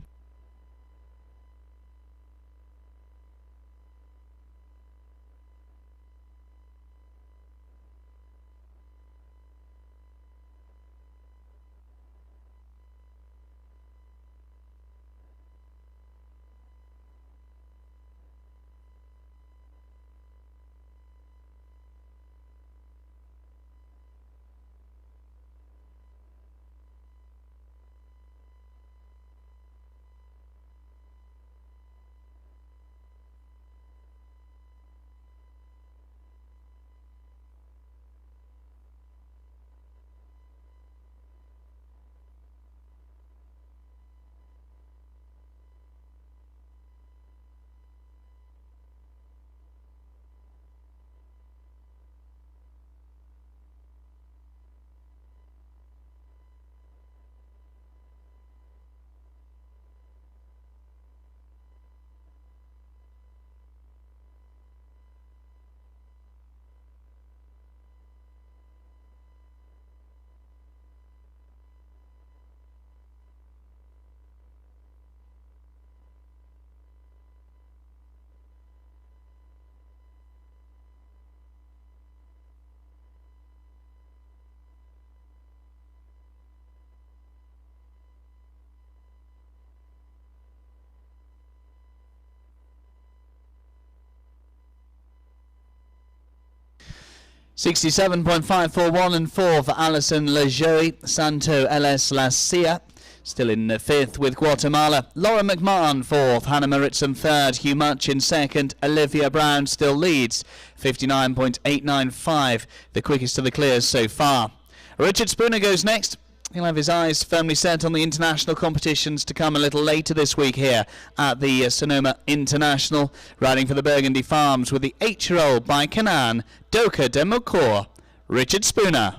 67.541 and 4 for Allison Eckeroff. Santo LS La Cia still in 5th with Guatemala. Laura McMahon 4th, Hannah Maritzson 3rd, Hugh Much in 2nd, Olivia Brown still leads, 59.895, the quickest of the clears so far. Richard Spooner goes next. He'll have his eyes firmly set on the international competitions to come a little later this week here at the Sonoma International. Riding for the Burgundy Farms with the 8-year-old by Canaan, Doka de Mokor. Richard Spooner.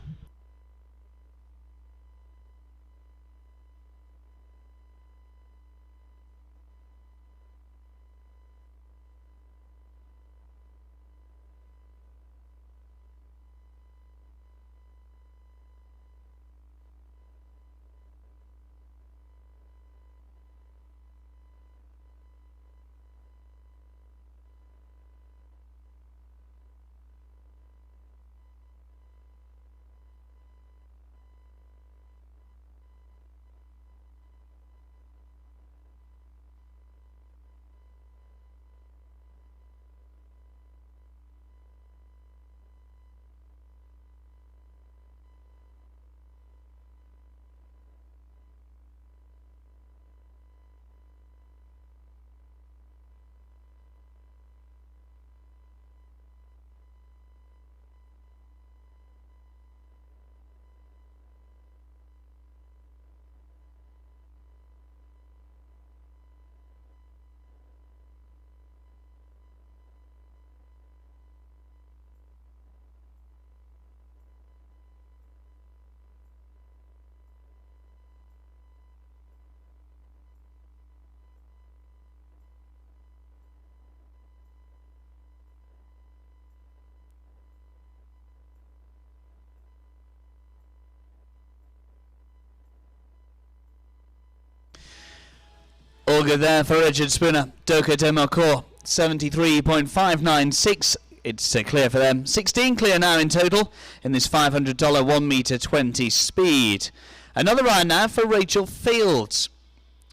All good there for Richard Spooner. Doka de Mokor, 73.596. It's clear for them. 16 clear now in total in this $500 1 meter 20 speed. Another ride now for Rachel Fields.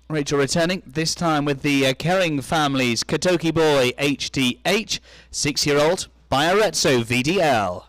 Rachel returning, this time with the Kering family's Katoki Boy HDH, 6-year-old by Arezzo VDL.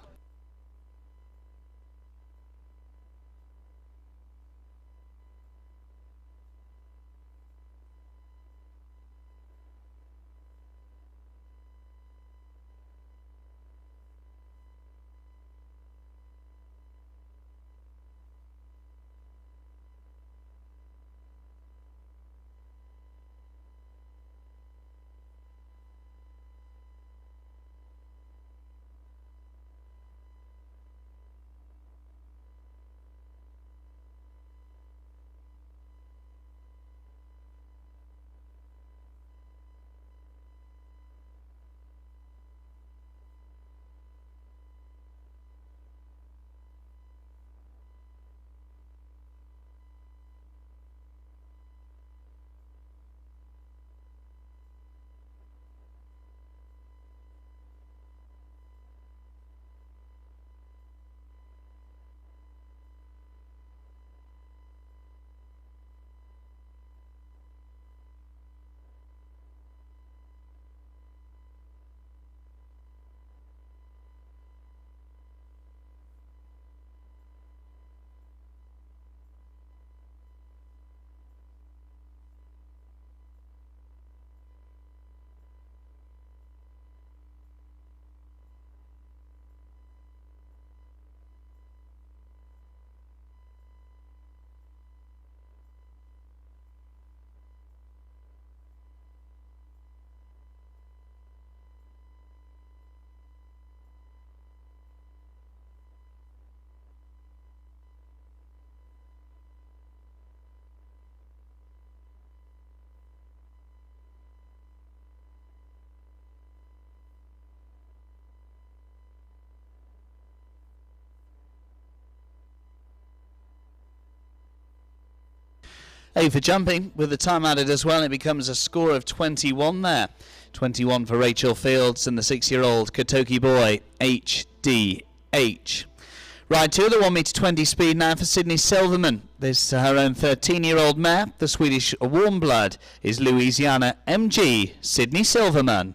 A for jumping, with the time added as well, it becomes a score of 21 there. 21 for Rachel Fields and the 6-year-old Kotoki boy, HDH. Ride 2, the 1 metre 20 speed now for Sydney Silverman. This her own 13-year-old mare. The Swedish warm blood is Louisiana MG, Sydney Silverman.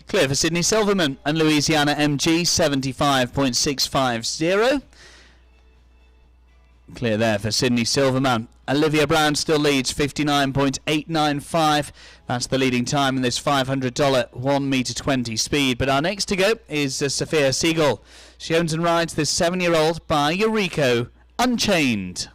Clear for Sydney Silverman and Louisiana MG, 75.650. Clear there for Sydney Silverman. Olivia Brown still leads, 59.895. That's the leading time in this $500 1 metre 20 speed. But our next to go is Sophia Siegel. She owns and rides this 7-year-old by Eureka, Unchained.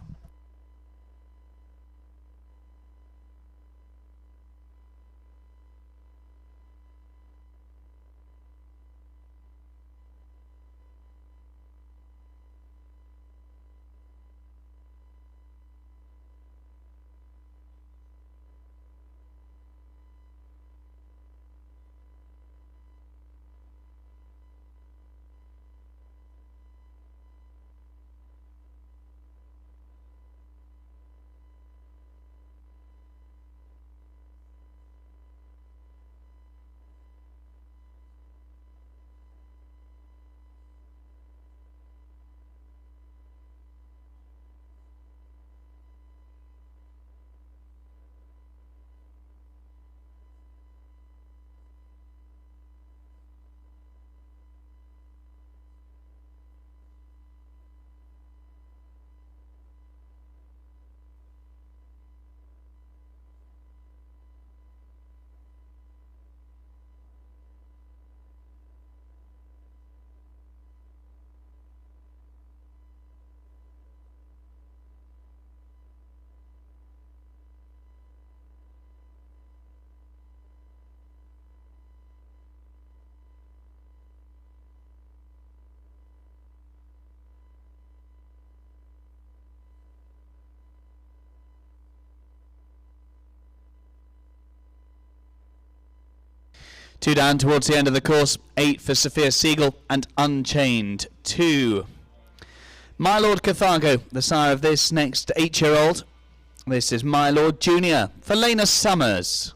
Two down towards the end of the course. 8 for Sophia Siegel and Unchained 2. My Lord Carthago, the sire of this next 8-year-old. This is My Lord Junior for Lena Summers.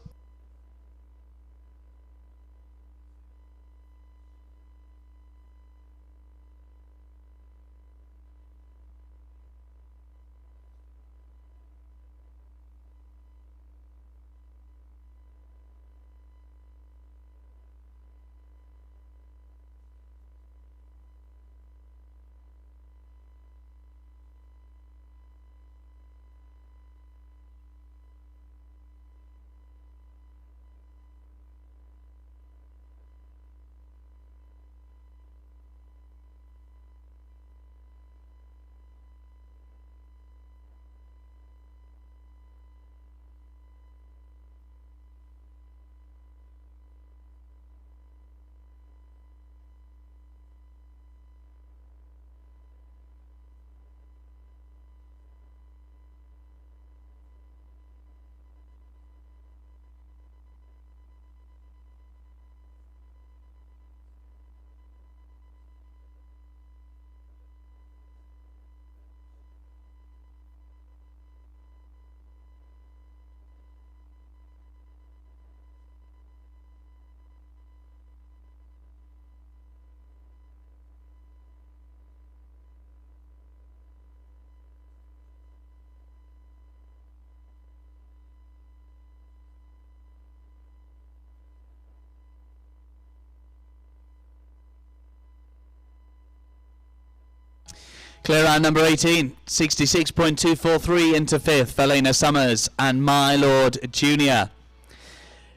Clear round number 18, 66.243 into 5th, Valena Summers and My Lord Jr.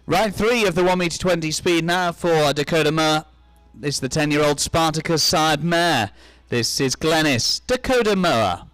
Round 3 of the 1m20 speed now for Dakota Moore. This is the 10-year-old Spartacus side mare. This is Glennis, Dakota Moore.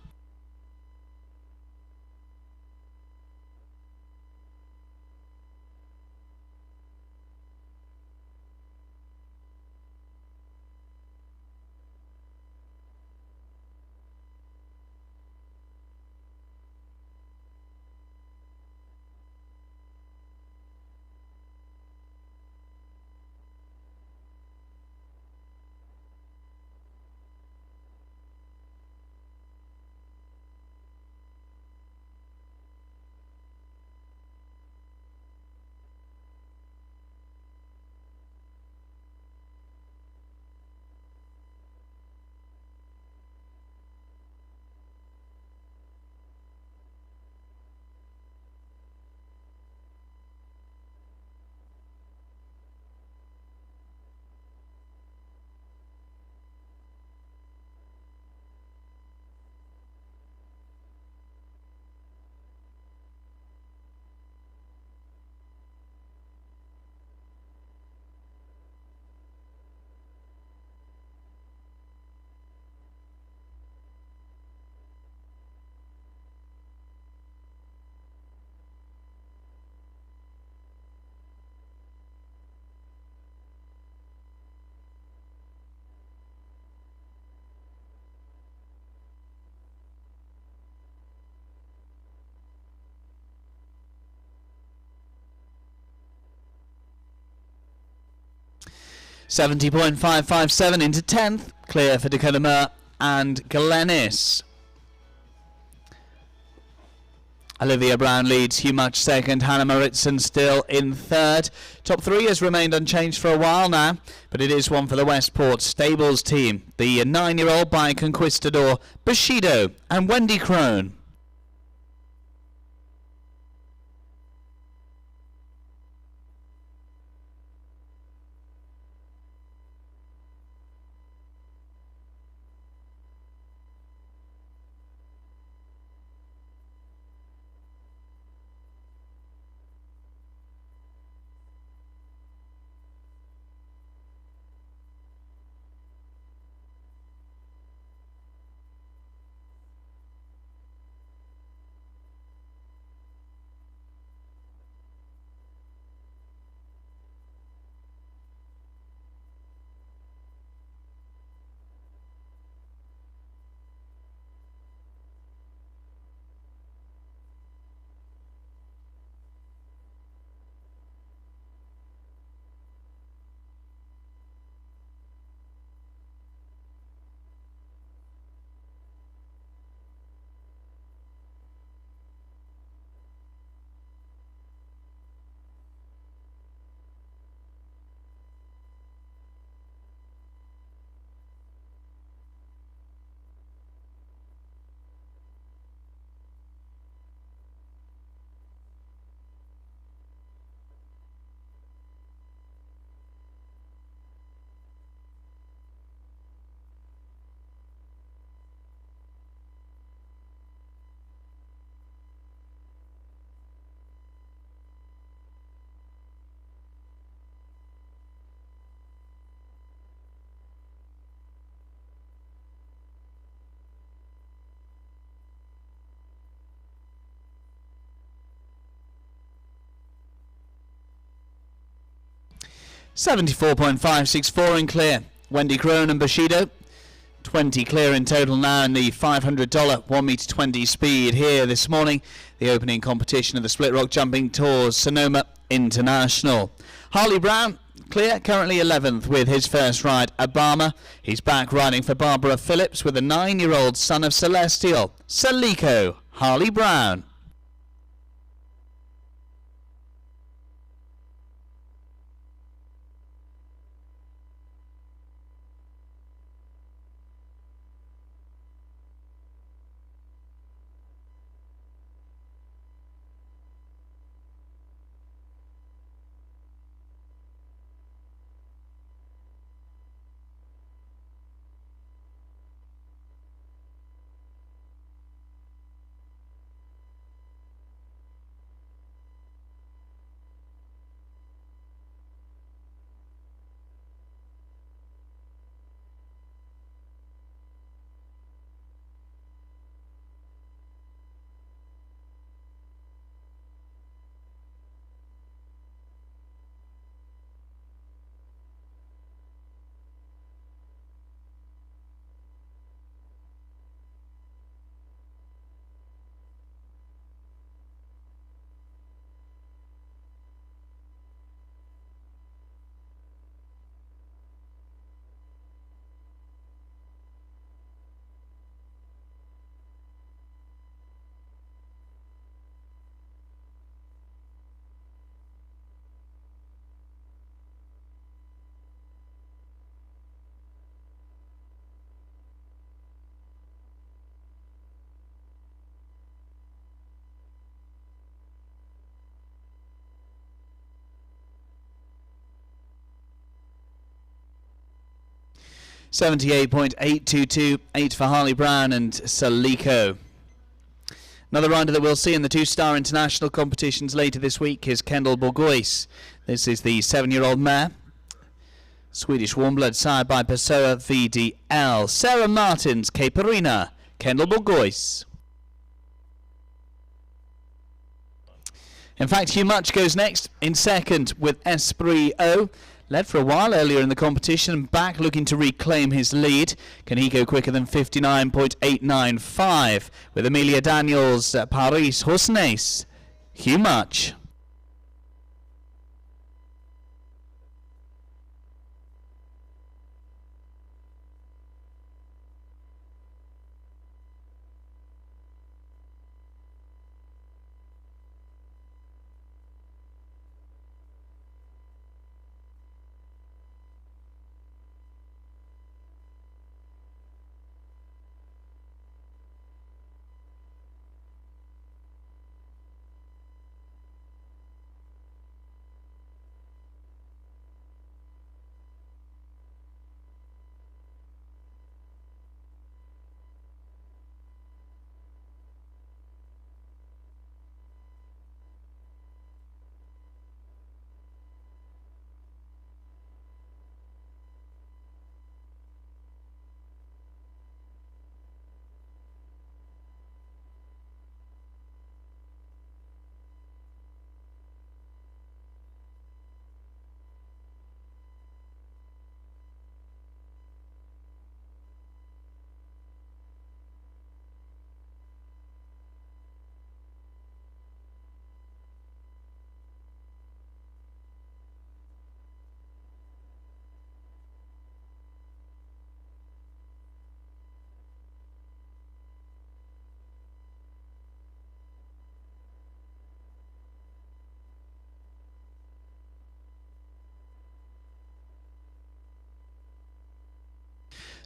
.557 into 10th, clear for Dakota Moore and Glennis. Olivia Brown leads, Hugh Much second, Hannah Maritzson still in third. Top 3 has remained unchanged for a while now, but it is one for the Westport Stables team. The 9-year-old by Conquistador, Bushido and Wendy Crone. .74.564 in clear. Wendy Crone and Bushido. 20 clear in total now in the $500 1m20 speed here this morning. The opening competition of the Split Rock Jumping Tours Sonoma International. Harley Brown clear, currently 11th with his first ride, Obama. He's back riding for Barbara Phillips with a 9-year-old son of Celestial, Saliko Harley Brown. 78.822, 8 for Harley Brown and Saliko. Another rider that we'll see in the two-star international competitions later this week is Kendall Bourgois. This is the 7-year-old mare. Swedish warm-blood sired by Pessoa VDL. Sarah Martins, Caperina, Kendall Bourgois. In fact, Hugh Much goes next in second with Esprit O. Led for a while earlier in the competition, back looking to reclaim his lead. Can he go quicker than 59.895 with Amelia Daniels, Paris Hosnes, Hugh Much.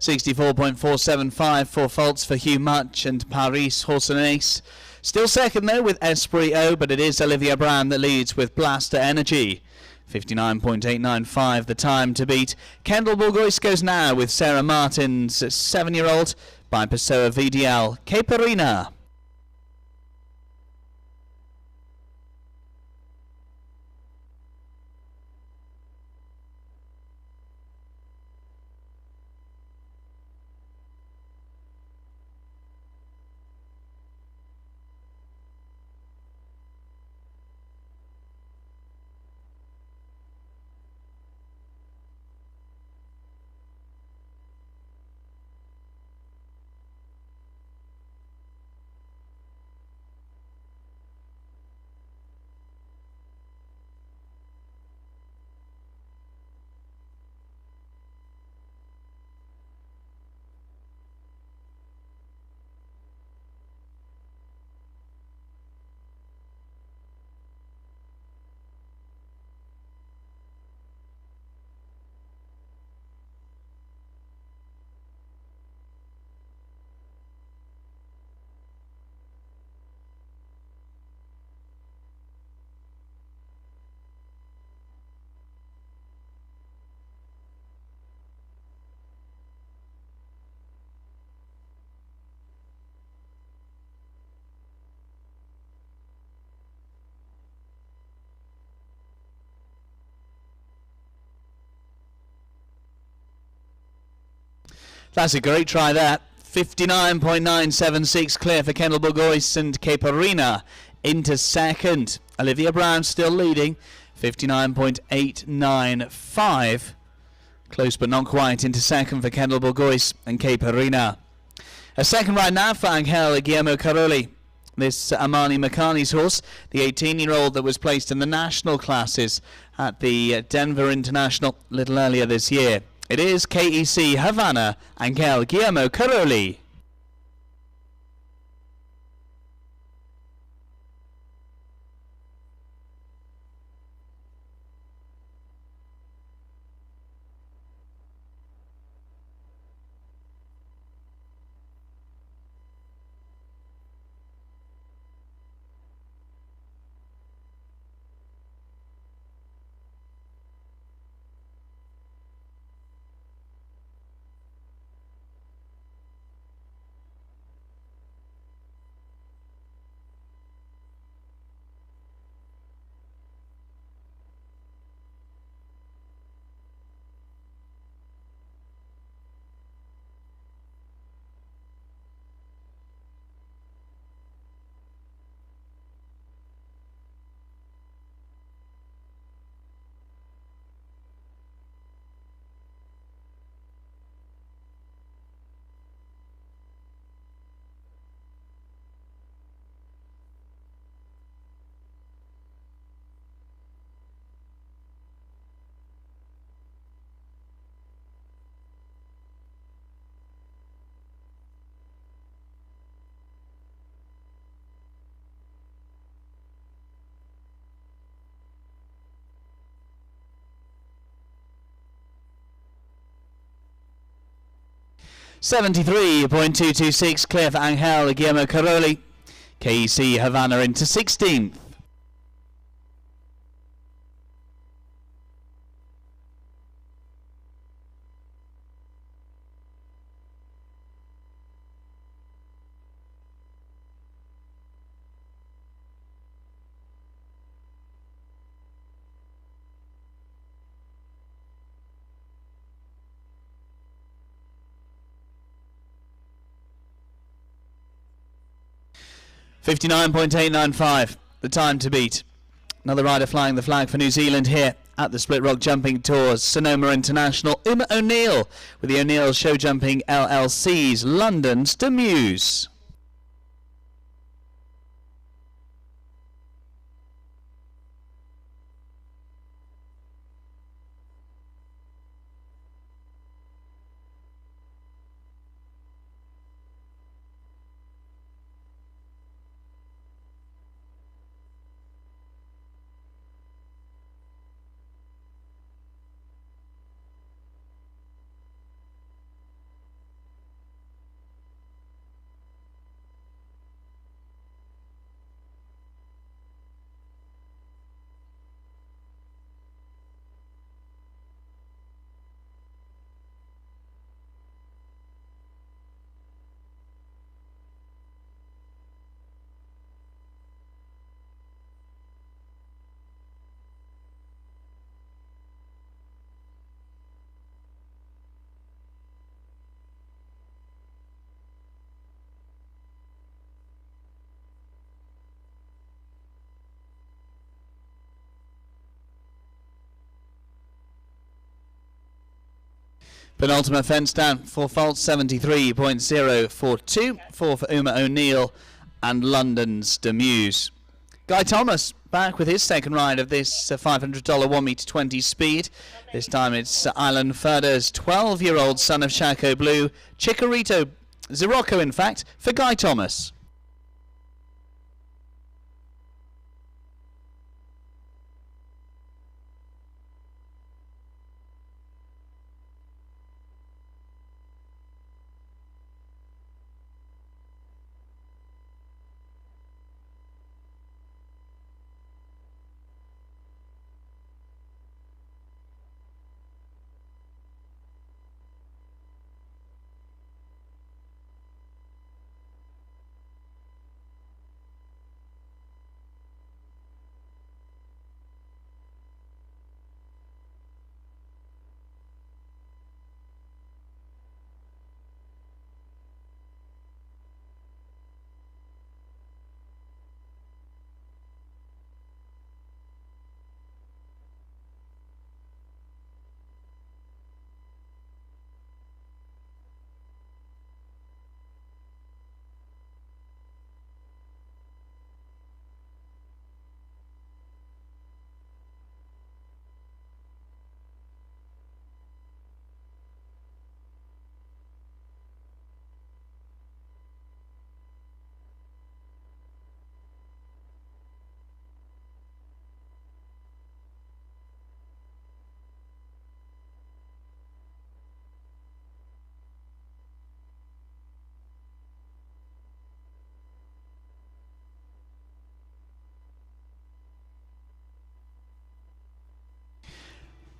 .475 for faults for Hugh Much and Paris Hosnes. Still second though with Esprit O, but it is Olivia Brown that leads with Blaster Energy. 59.895 the time to beat. Kendall Bourgois goes now with Sarah Martins, 7-year-old, by Pessoa VDL, Caperina. That's a great try that. 59.976 clear for Kendall Bourgois and Caperina into second. Olivia Brown still leading. 59.895. Close but not quite into second for Kendall Bourgois and Caperina. A second ride now for Angel Guillermo Caroli. This Amani Makani's horse, the 18-year-old that was placed in the national classes at the Denver International a little earlier this year. It is KEC Havana, Angel Guillermo Caroli. 73.226 clear for Angel Guillermo Caroli. KEC Havana into 16th. .895, the time to beat. Another rider flying the flag for New Zealand here at the Split Rock Jumping Tours. Sonoma International, Uma O'Neill with the O'Neill Show Jumping LLC's London's Demuse. Penultimate fence down for fault 73.042, 4 for Uma O'Neill and London's Demuse. Guy Thomas back with his second ride of this $500 1 meter 20 speed. This time it's Island Furder's 12-year-old son of Chaco Blue, Chikorito, Zirocco in fact, for Guy Thomas.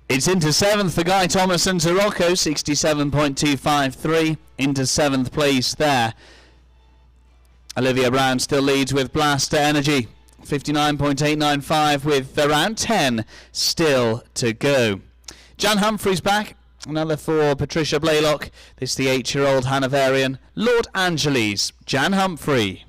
It's into 7th for Guy Thomas and Zirocco, 67.253, into 7th place there. Olivia Brown still leads with Blaster Energy, 59.895 with around 10 still to go. Jan Humphrey's back, another for Patricia Blaylock. This the 8-year-old Hanoverian, Lord Angeles, Jan Humphrey.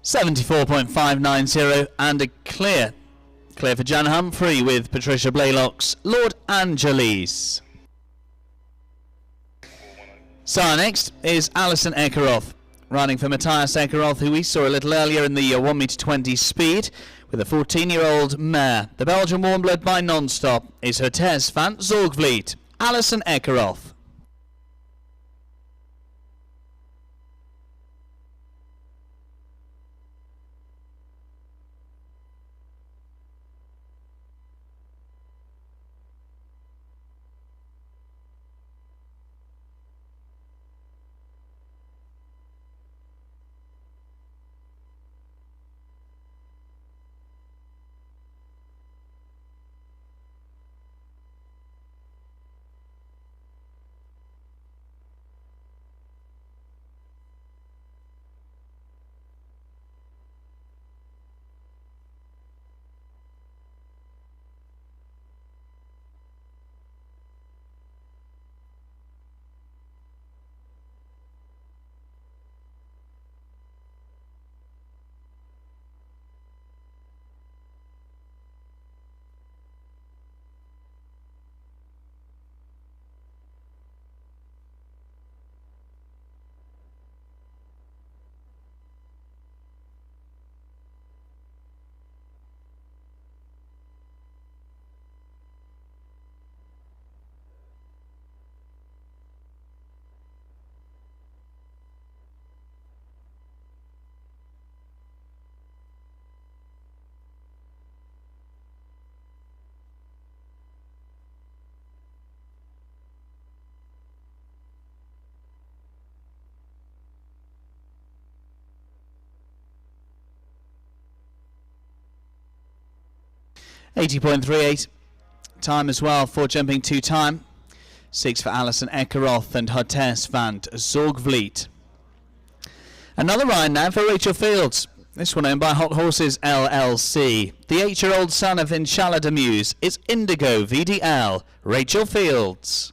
74.590 and a clear. Clear for Jan Humphrey with Patricia Blaylock's Lord Angeles. So next is Allison Eckeroff, riding for Matthias Eckeroff, who we saw a little earlier in the 1 metre 20 speed with a 14-year-old mare. The Belgian warm blood by Non-Stop is Hertes van Zorgvliet. Allison Eckeroff. .80.38 time as well for jumping 2 time. 6 for Allison Eckeroff and Hertes van Zorgvliet. Another ride now for Rachel Fields. This one owned by Hot Horses LLC. The 8-year-old son of Inshallah Demuse is Indigo VDL. Rachel Fields.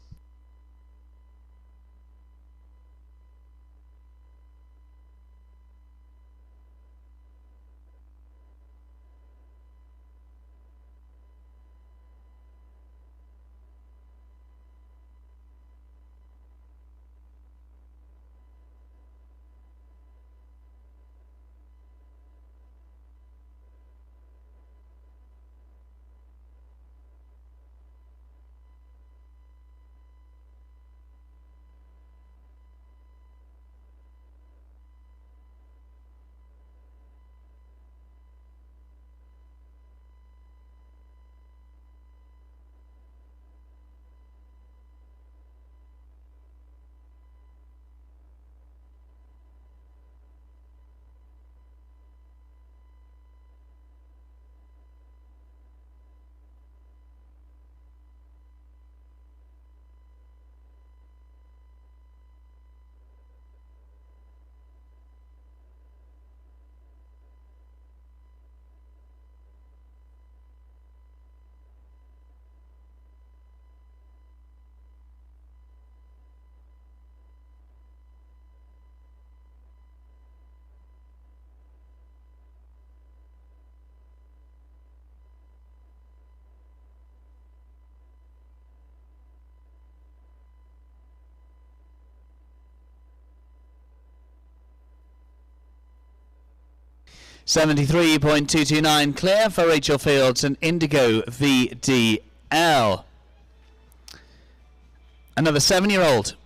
.73.229 clear for Rachel Fields and Indigo VDL. Another 7-year-old.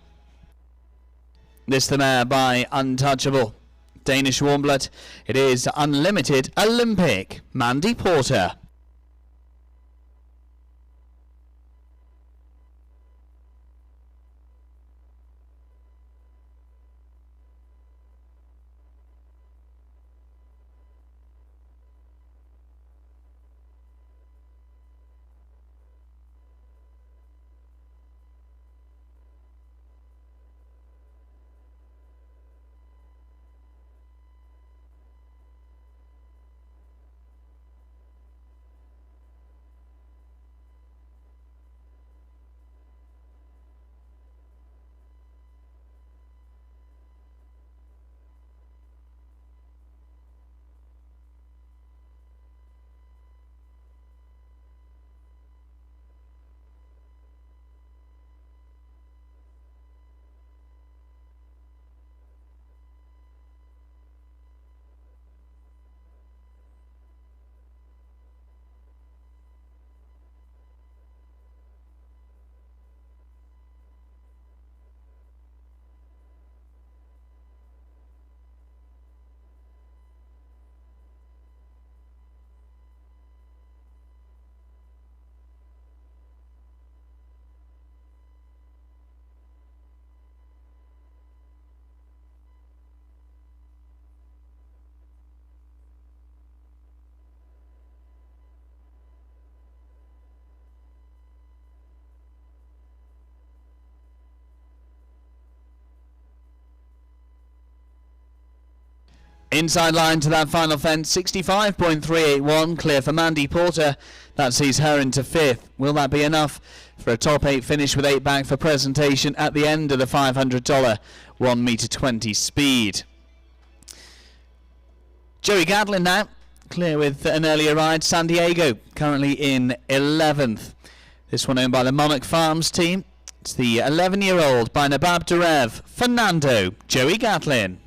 This the mare by Untouchable. Danish warm blood. It is Unlimited Olympic. Mandy Porter. Inside line to that final fence, 65.381, clear for Mandy Porter. That sees her into 5th. Will that be enough for a top 8 finish with 8 back for presentation at the end of the $500 1 meter 20 speed? Joey Gadlin now, clear with an earlier ride. San Diego currently in 11th. This one owned by the Monarch Farms team. It's the 11-year-old by Nabab Durev, Fernando, Joey Gadlin.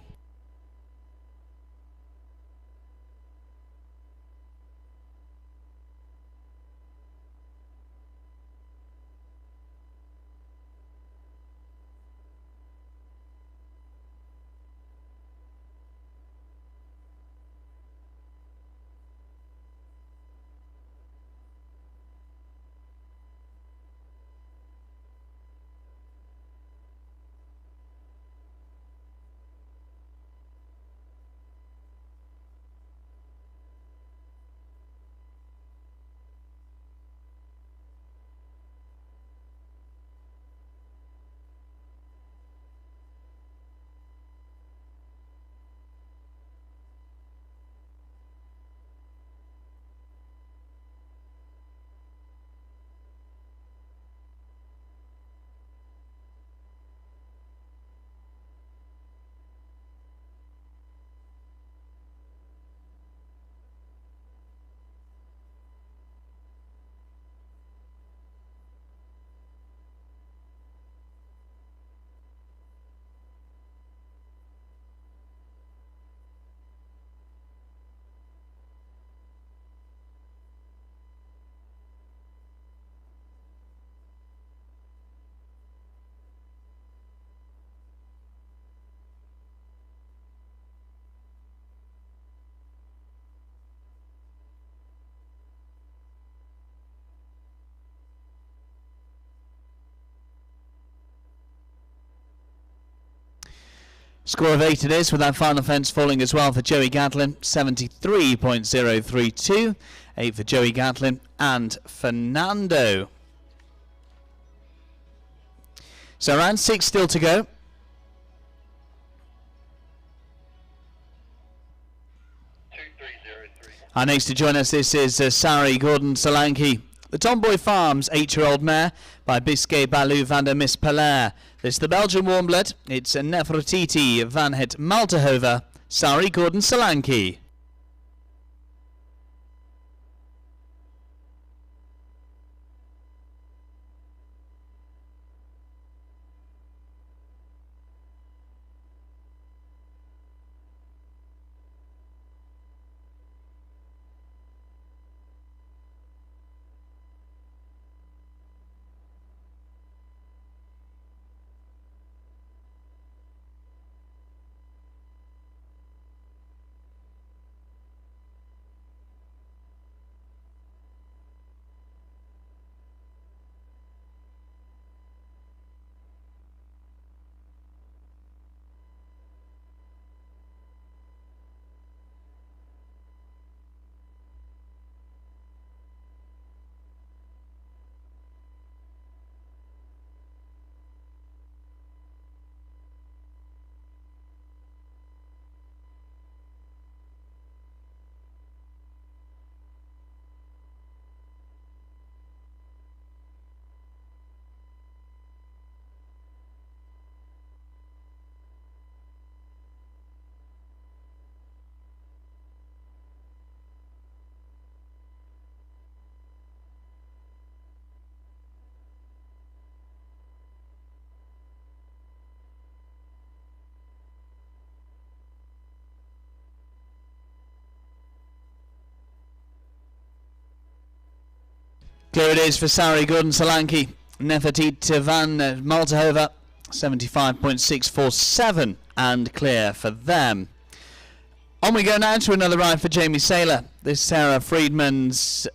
Score of 8 it is, with that final fence falling as well for Joey Gadlin, 73.032. 8 for Joey Gadlin and Fernando. So round 6 still to go. Our next to join us, this is Sari Gordon Solanke. The Tomboy Farms 8-year-old mare by Biscay Balou van der Mispelaar. This is the Belgian warm blood. It's a Nefertiti van het Maltehova, Sari Gordon Solanke. Clear it is for Sari Gordon Solanke. Nefertiti van Maltehova, 75.647, and clear for them. On we go now to another ride for Jamie Saylor. This is Sarah Friedman's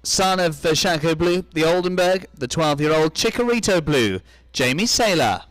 son of the Shaco Blue, the Oldenburg, the 12-year-old Chikorito Blue, Jamie Saylor.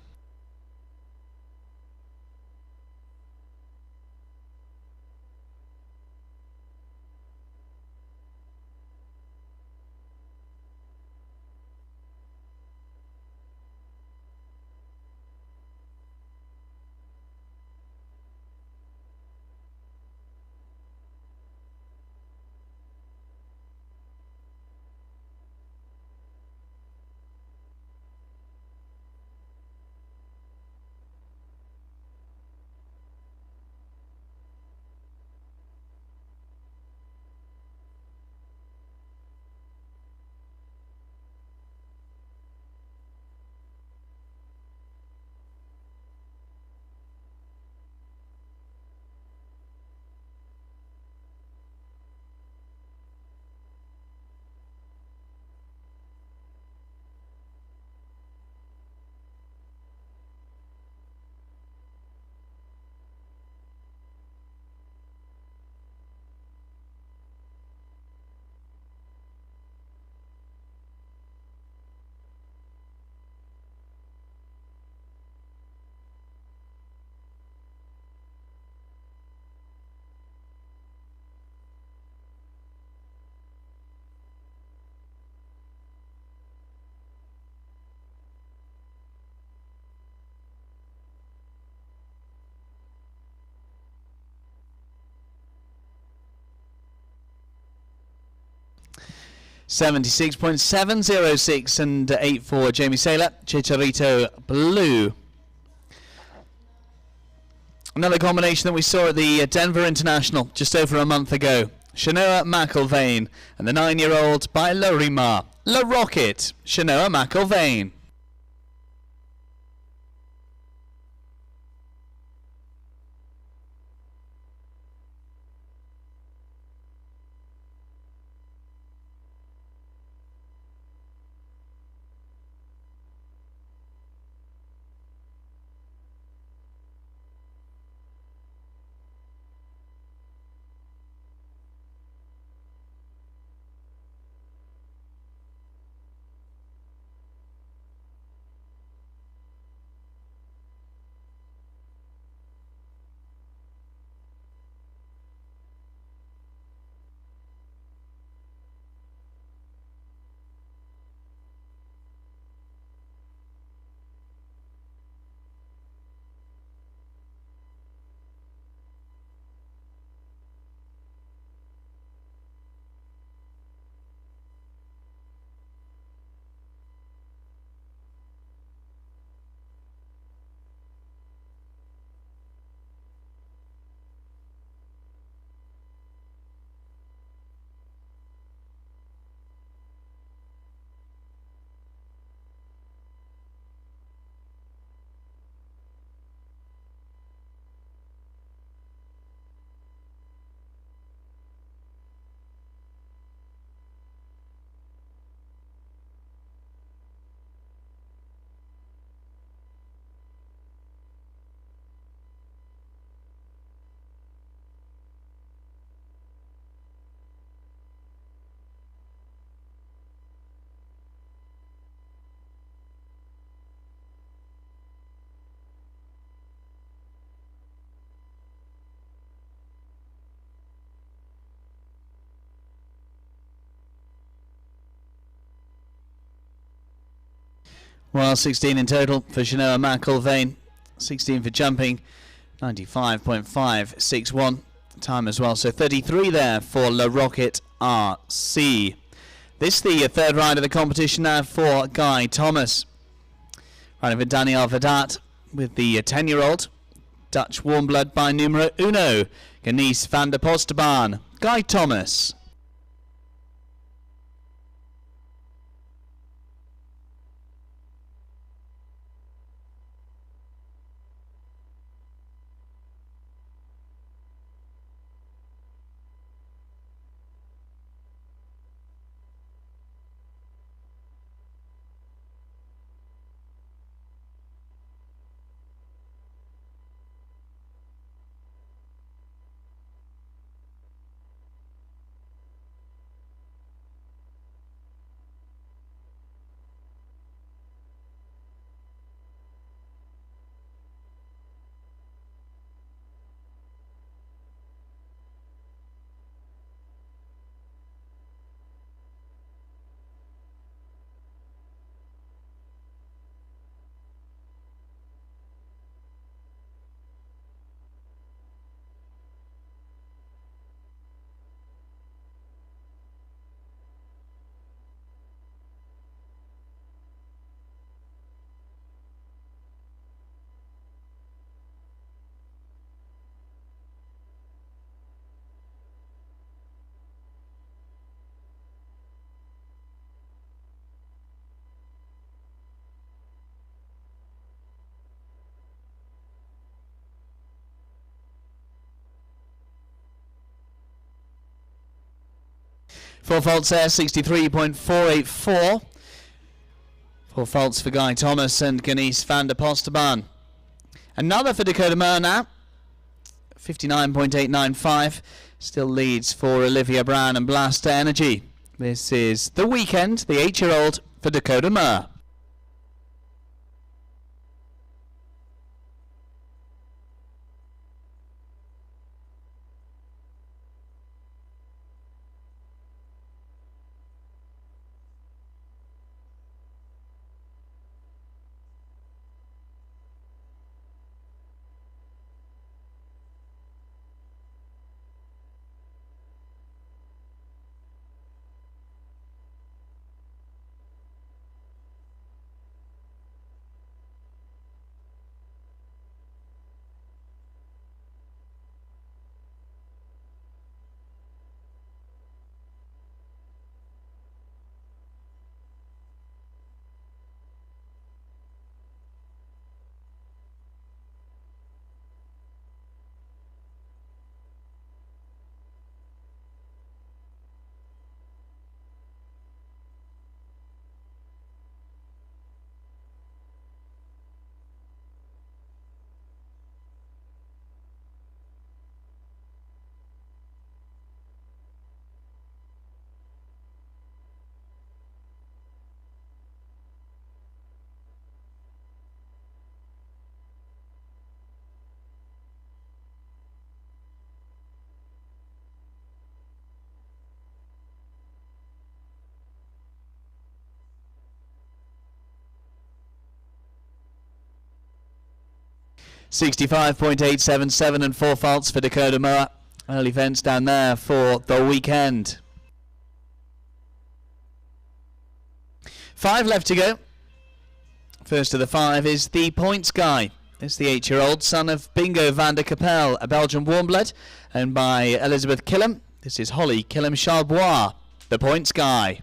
76.706 and 8 for Jamie Saylor. Chicharito Blue. Another combination that we saw at the Denver International just over a month ago. Shanoa McIlvaine and the 9-year-old by Lorima. La Rocket, Shanoa McIlvaine. Well, 16 in total for Shanoa McIlvaine. 16 for jumping. 95.561 time as well. So 33 there for La Rocket RC. This the third ride of the competition now for Guy Thomas. Riding for Daniel Vedat with the 10-year-old. Dutch warm blood by numero uno. Ganesh van der Postbaan. Guy Thomas. Four faults there, 63.484. Four faults for Guy Thomas and Ganesh van der Postbaan. Another for Dakota Mer now. 59.895. Still leads for Olivia Brown and Blaster Energy. This is The Weekend, the 8-year-old for Dakota Mer. 65.877 and 4 faults for Dakota Moa. Early fence down there for the weekend. 5 left to go. First of the 5 is the Points Guy. It's the 8-year-old son of Bingo van der Capelle, a Belgian warmblood, owned by Elizabeth Killam. This is Holly Killam-Charlebois, the Points Guy.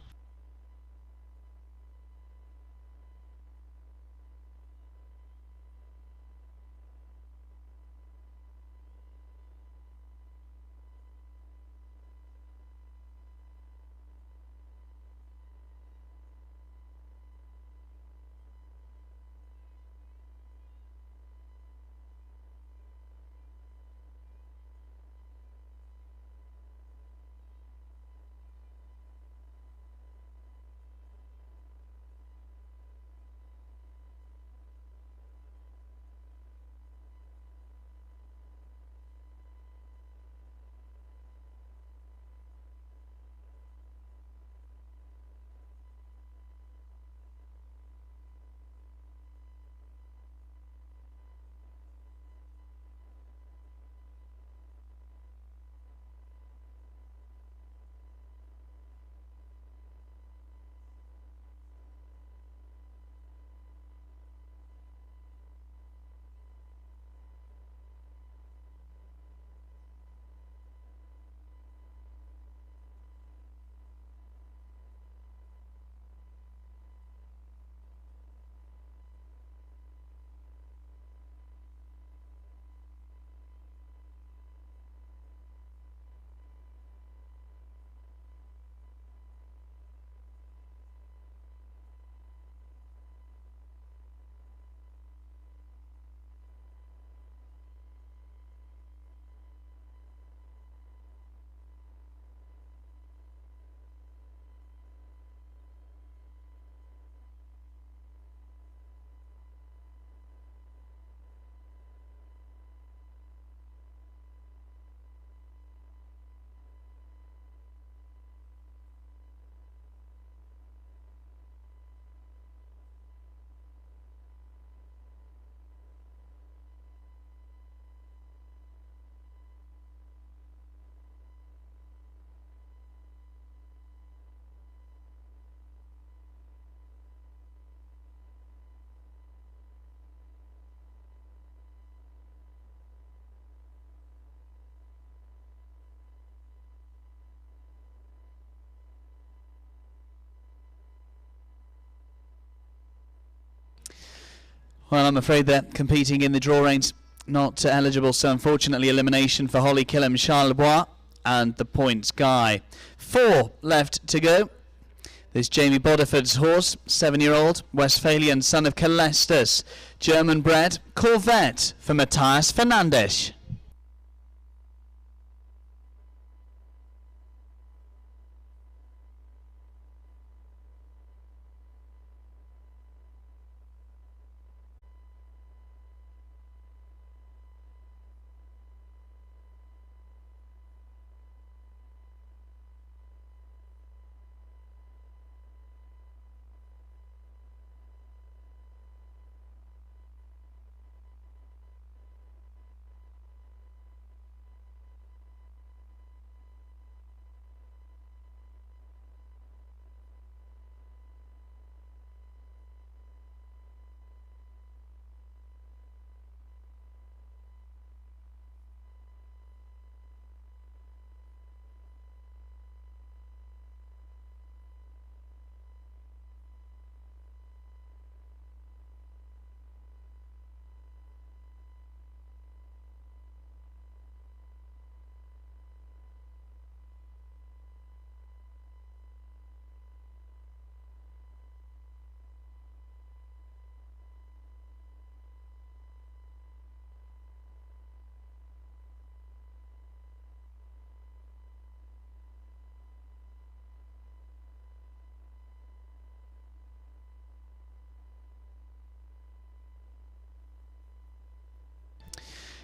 Well, I'm afraid they're competing in the draw reins, not eligible, so unfortunately elimination for Holly Killam-Charlebois and the Points Guy. 4 left to go. There's Jamie Bodiford's horse, 7-year-old, Westphalian, son of Calestus, German bred, Corvette for Matthias Fernandes.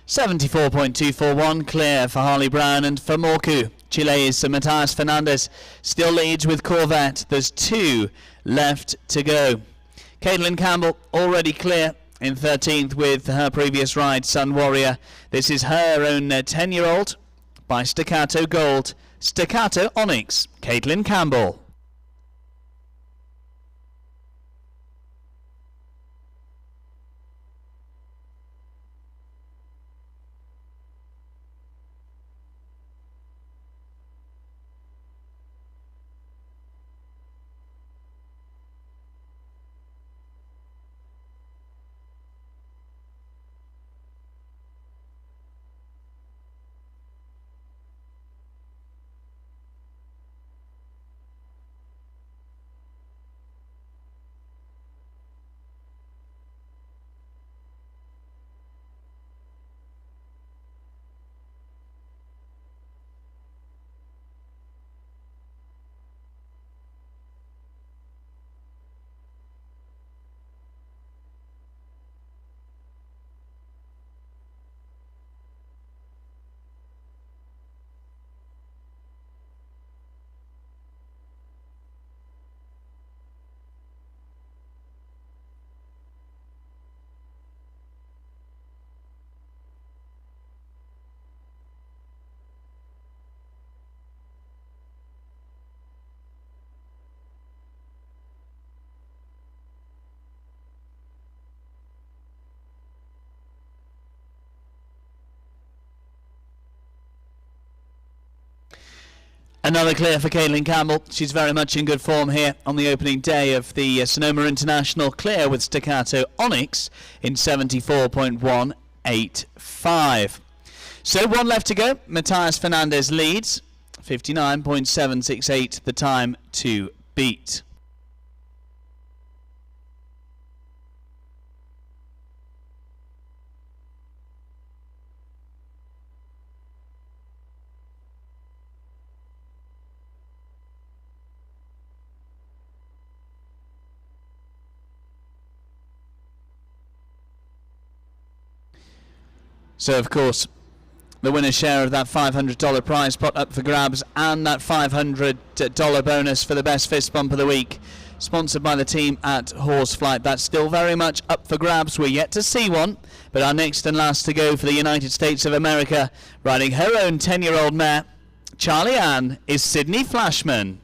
$74.241 clear for Harley Brown and for Morku. Chile's Matthias Fernandes still leads with Corvette. There's 2 left to go. Caitlyn Campbell already clear In 13th with her previous ride, Sun Warrior. This is her own 10-year-old by Staccato Gold. Staccato Onyx, Caitlyn Campbell. Another clear for Caitlyn Campbell. She's very much in good form here on the opening day of the Sonoma International. Clear with Staccato Onyx in 74.185. So one left to go. Matthias Fernandez leads. 59.768 the time to beat. So, of course, the winner's share of that $500 prize pot up for grabs, and that $500 bonus for the best fist bump of the week, sponsored by the team at Horseflight. That's still very much up for grabs. We're yet to see one, but our next and last to go for the United States of America, riding her own 10-year-old mare, Charlie Ann, is Sydney Flashman.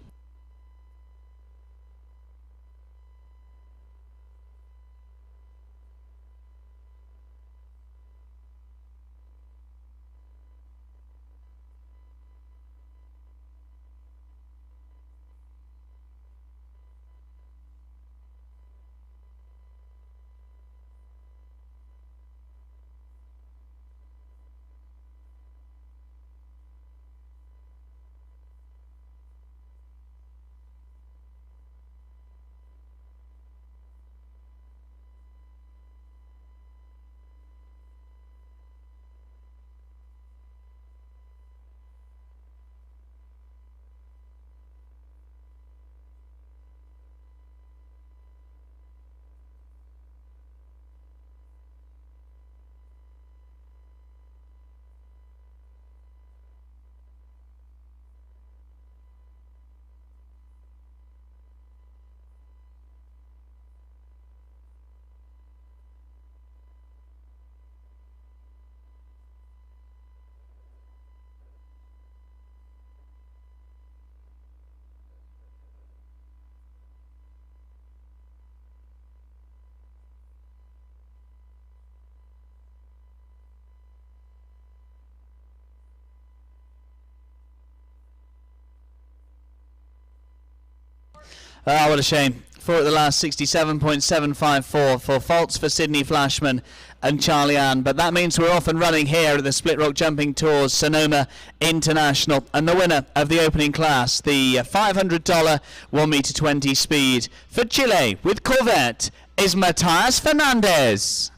What a shame. 4 at the last, 67.754 for faults for Sydney Flashman and Charlie Ann. But that means we're off and running here at the Split Rock Jumping Tours Sonoma International. And the winner of the opening class, the $500 1 meter 20 speed for Chile with Corvette, is Matthias Fernandez.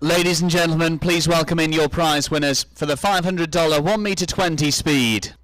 Ladies and gentlemen, please welcome in your prize winners for the $500 1 meter 20 speed.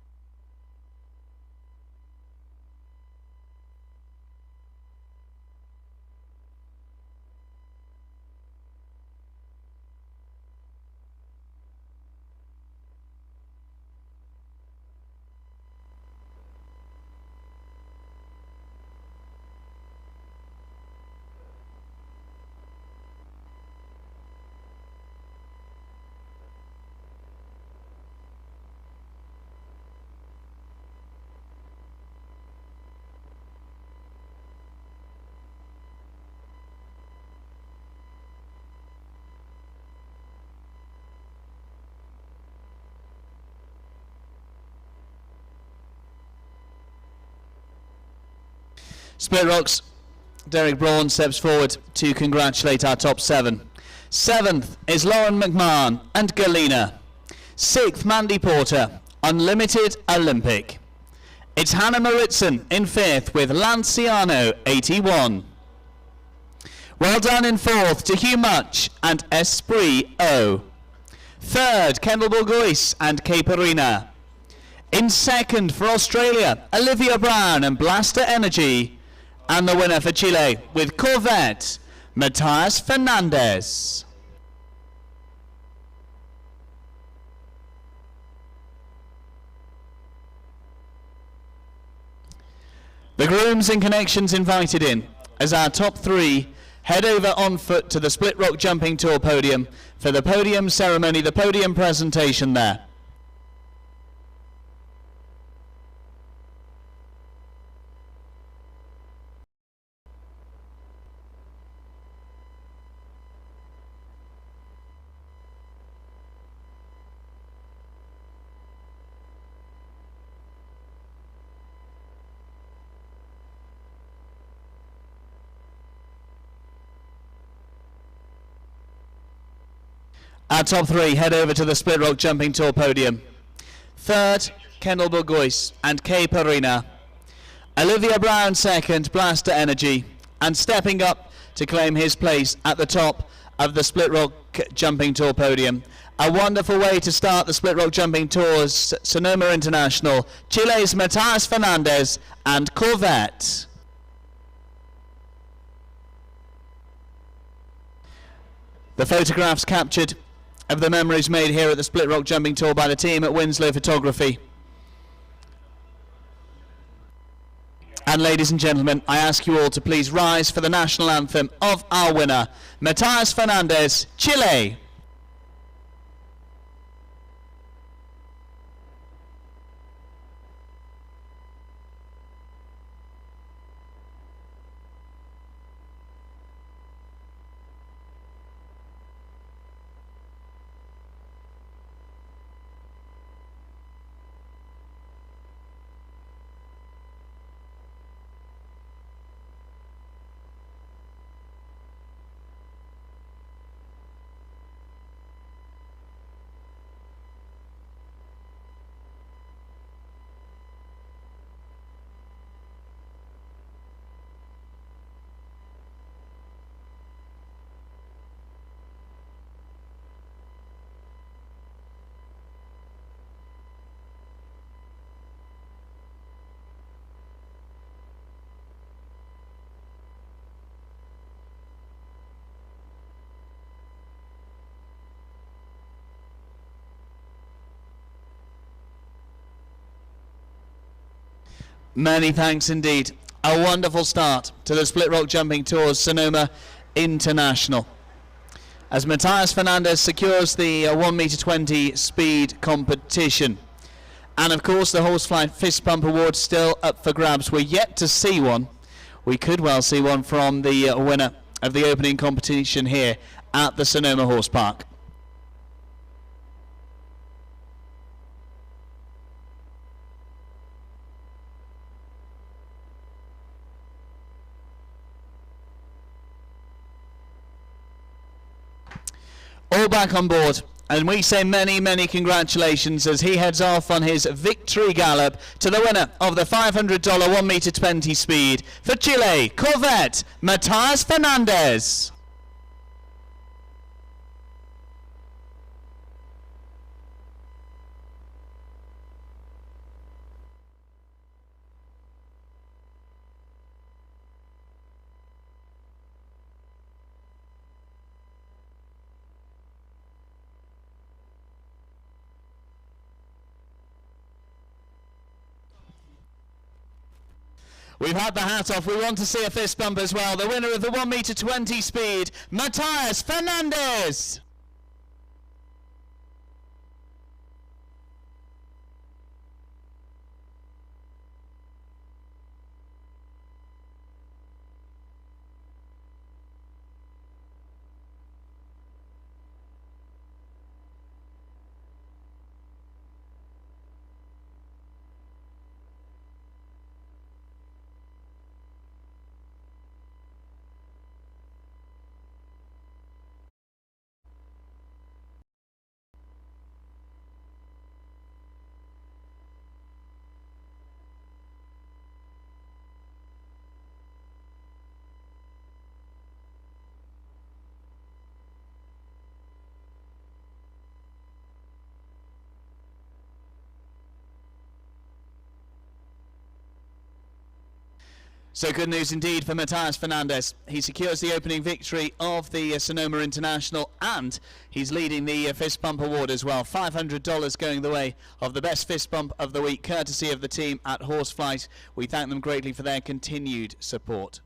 Split Rocks, Derek Braun steps forward to congratulate our top 7. 7th is Lauren McMahon and Galena. 6th, Mandy Porter, Unlimited Olympic. It's Hannah Maritzen in 5th with Lanciano 81. Well done in 4th to Hugh Much and Esprit O. 3rd, Kendall Bourgois and Caperina. In 2nd for Australia, Olivia Brown and Blaster Energy. And the winner for Chile with Corvette, Matthias Fernandez. The grooms and connections invited in as our top 3 head over on foot to the Split Rock Jumping Tour podium for the podium ceremony, the podium presentation there. Our top 3 head over to the Split Rock Jumping Tour podium. 3rd, Kendall Bourgois and Kay Perina. Olivia Brown 2nd, Blaster Energy. And stepping up to claim his place at the top of the Split Rock Jumping Tour podium. A wonderful way to start the Split Rock Jumping Tour's Sonoma International. Chile's Matthias Fernandez and Corvette. The photographs captured of the memories made here at the Split Rock Jumping Tour by the team at Winslow Photography. And ladies and gentlemen, I ask you all to please rise for the national anthem of our winner, Matthias Fernandez, Chile. Many thanks indeed. A wonderful start to the Split Rock Jumping Tour's Sonoma International, as Matthias Fernandez secures the 1 meter 20 speed competition. And of course the Horsefly Fist Pump Award still up for grabs. We're yet to see one. We could well see one from the winner of the opening competition here at the Sonoma Horse Park. All back on board, and we say many, many congratulations as he heads off on his victory gallop to the winner of the $500 1 meter 20 speed for Chile, Corvette, Matthias Fernandez. We've had the hat off. We want to see a fist bump as well. The winner of the 1 meter 20 speed, Matthias Fernandez. So good news indeed for Matthias Fernandez. He secures the opening victory of the Sonoma International, and he's leading the Fist Bump Award as well. $500 going the way of the best fist bump of the week, courtesy of the team at Horseflight. We thank them greatly for their continued support.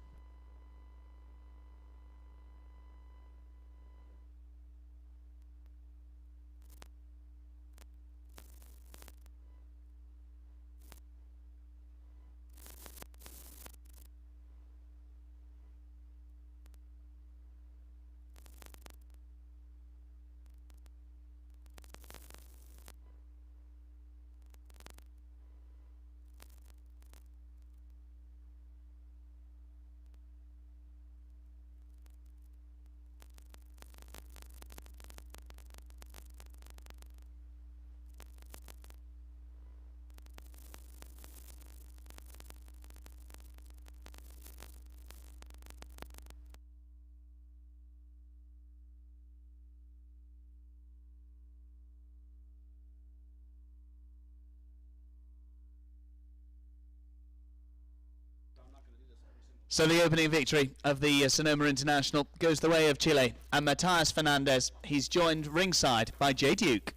So the opening victory of the Sonoma International goes the way of Chile and Matthias Fernandez. He's joined ringside by Jay Duke.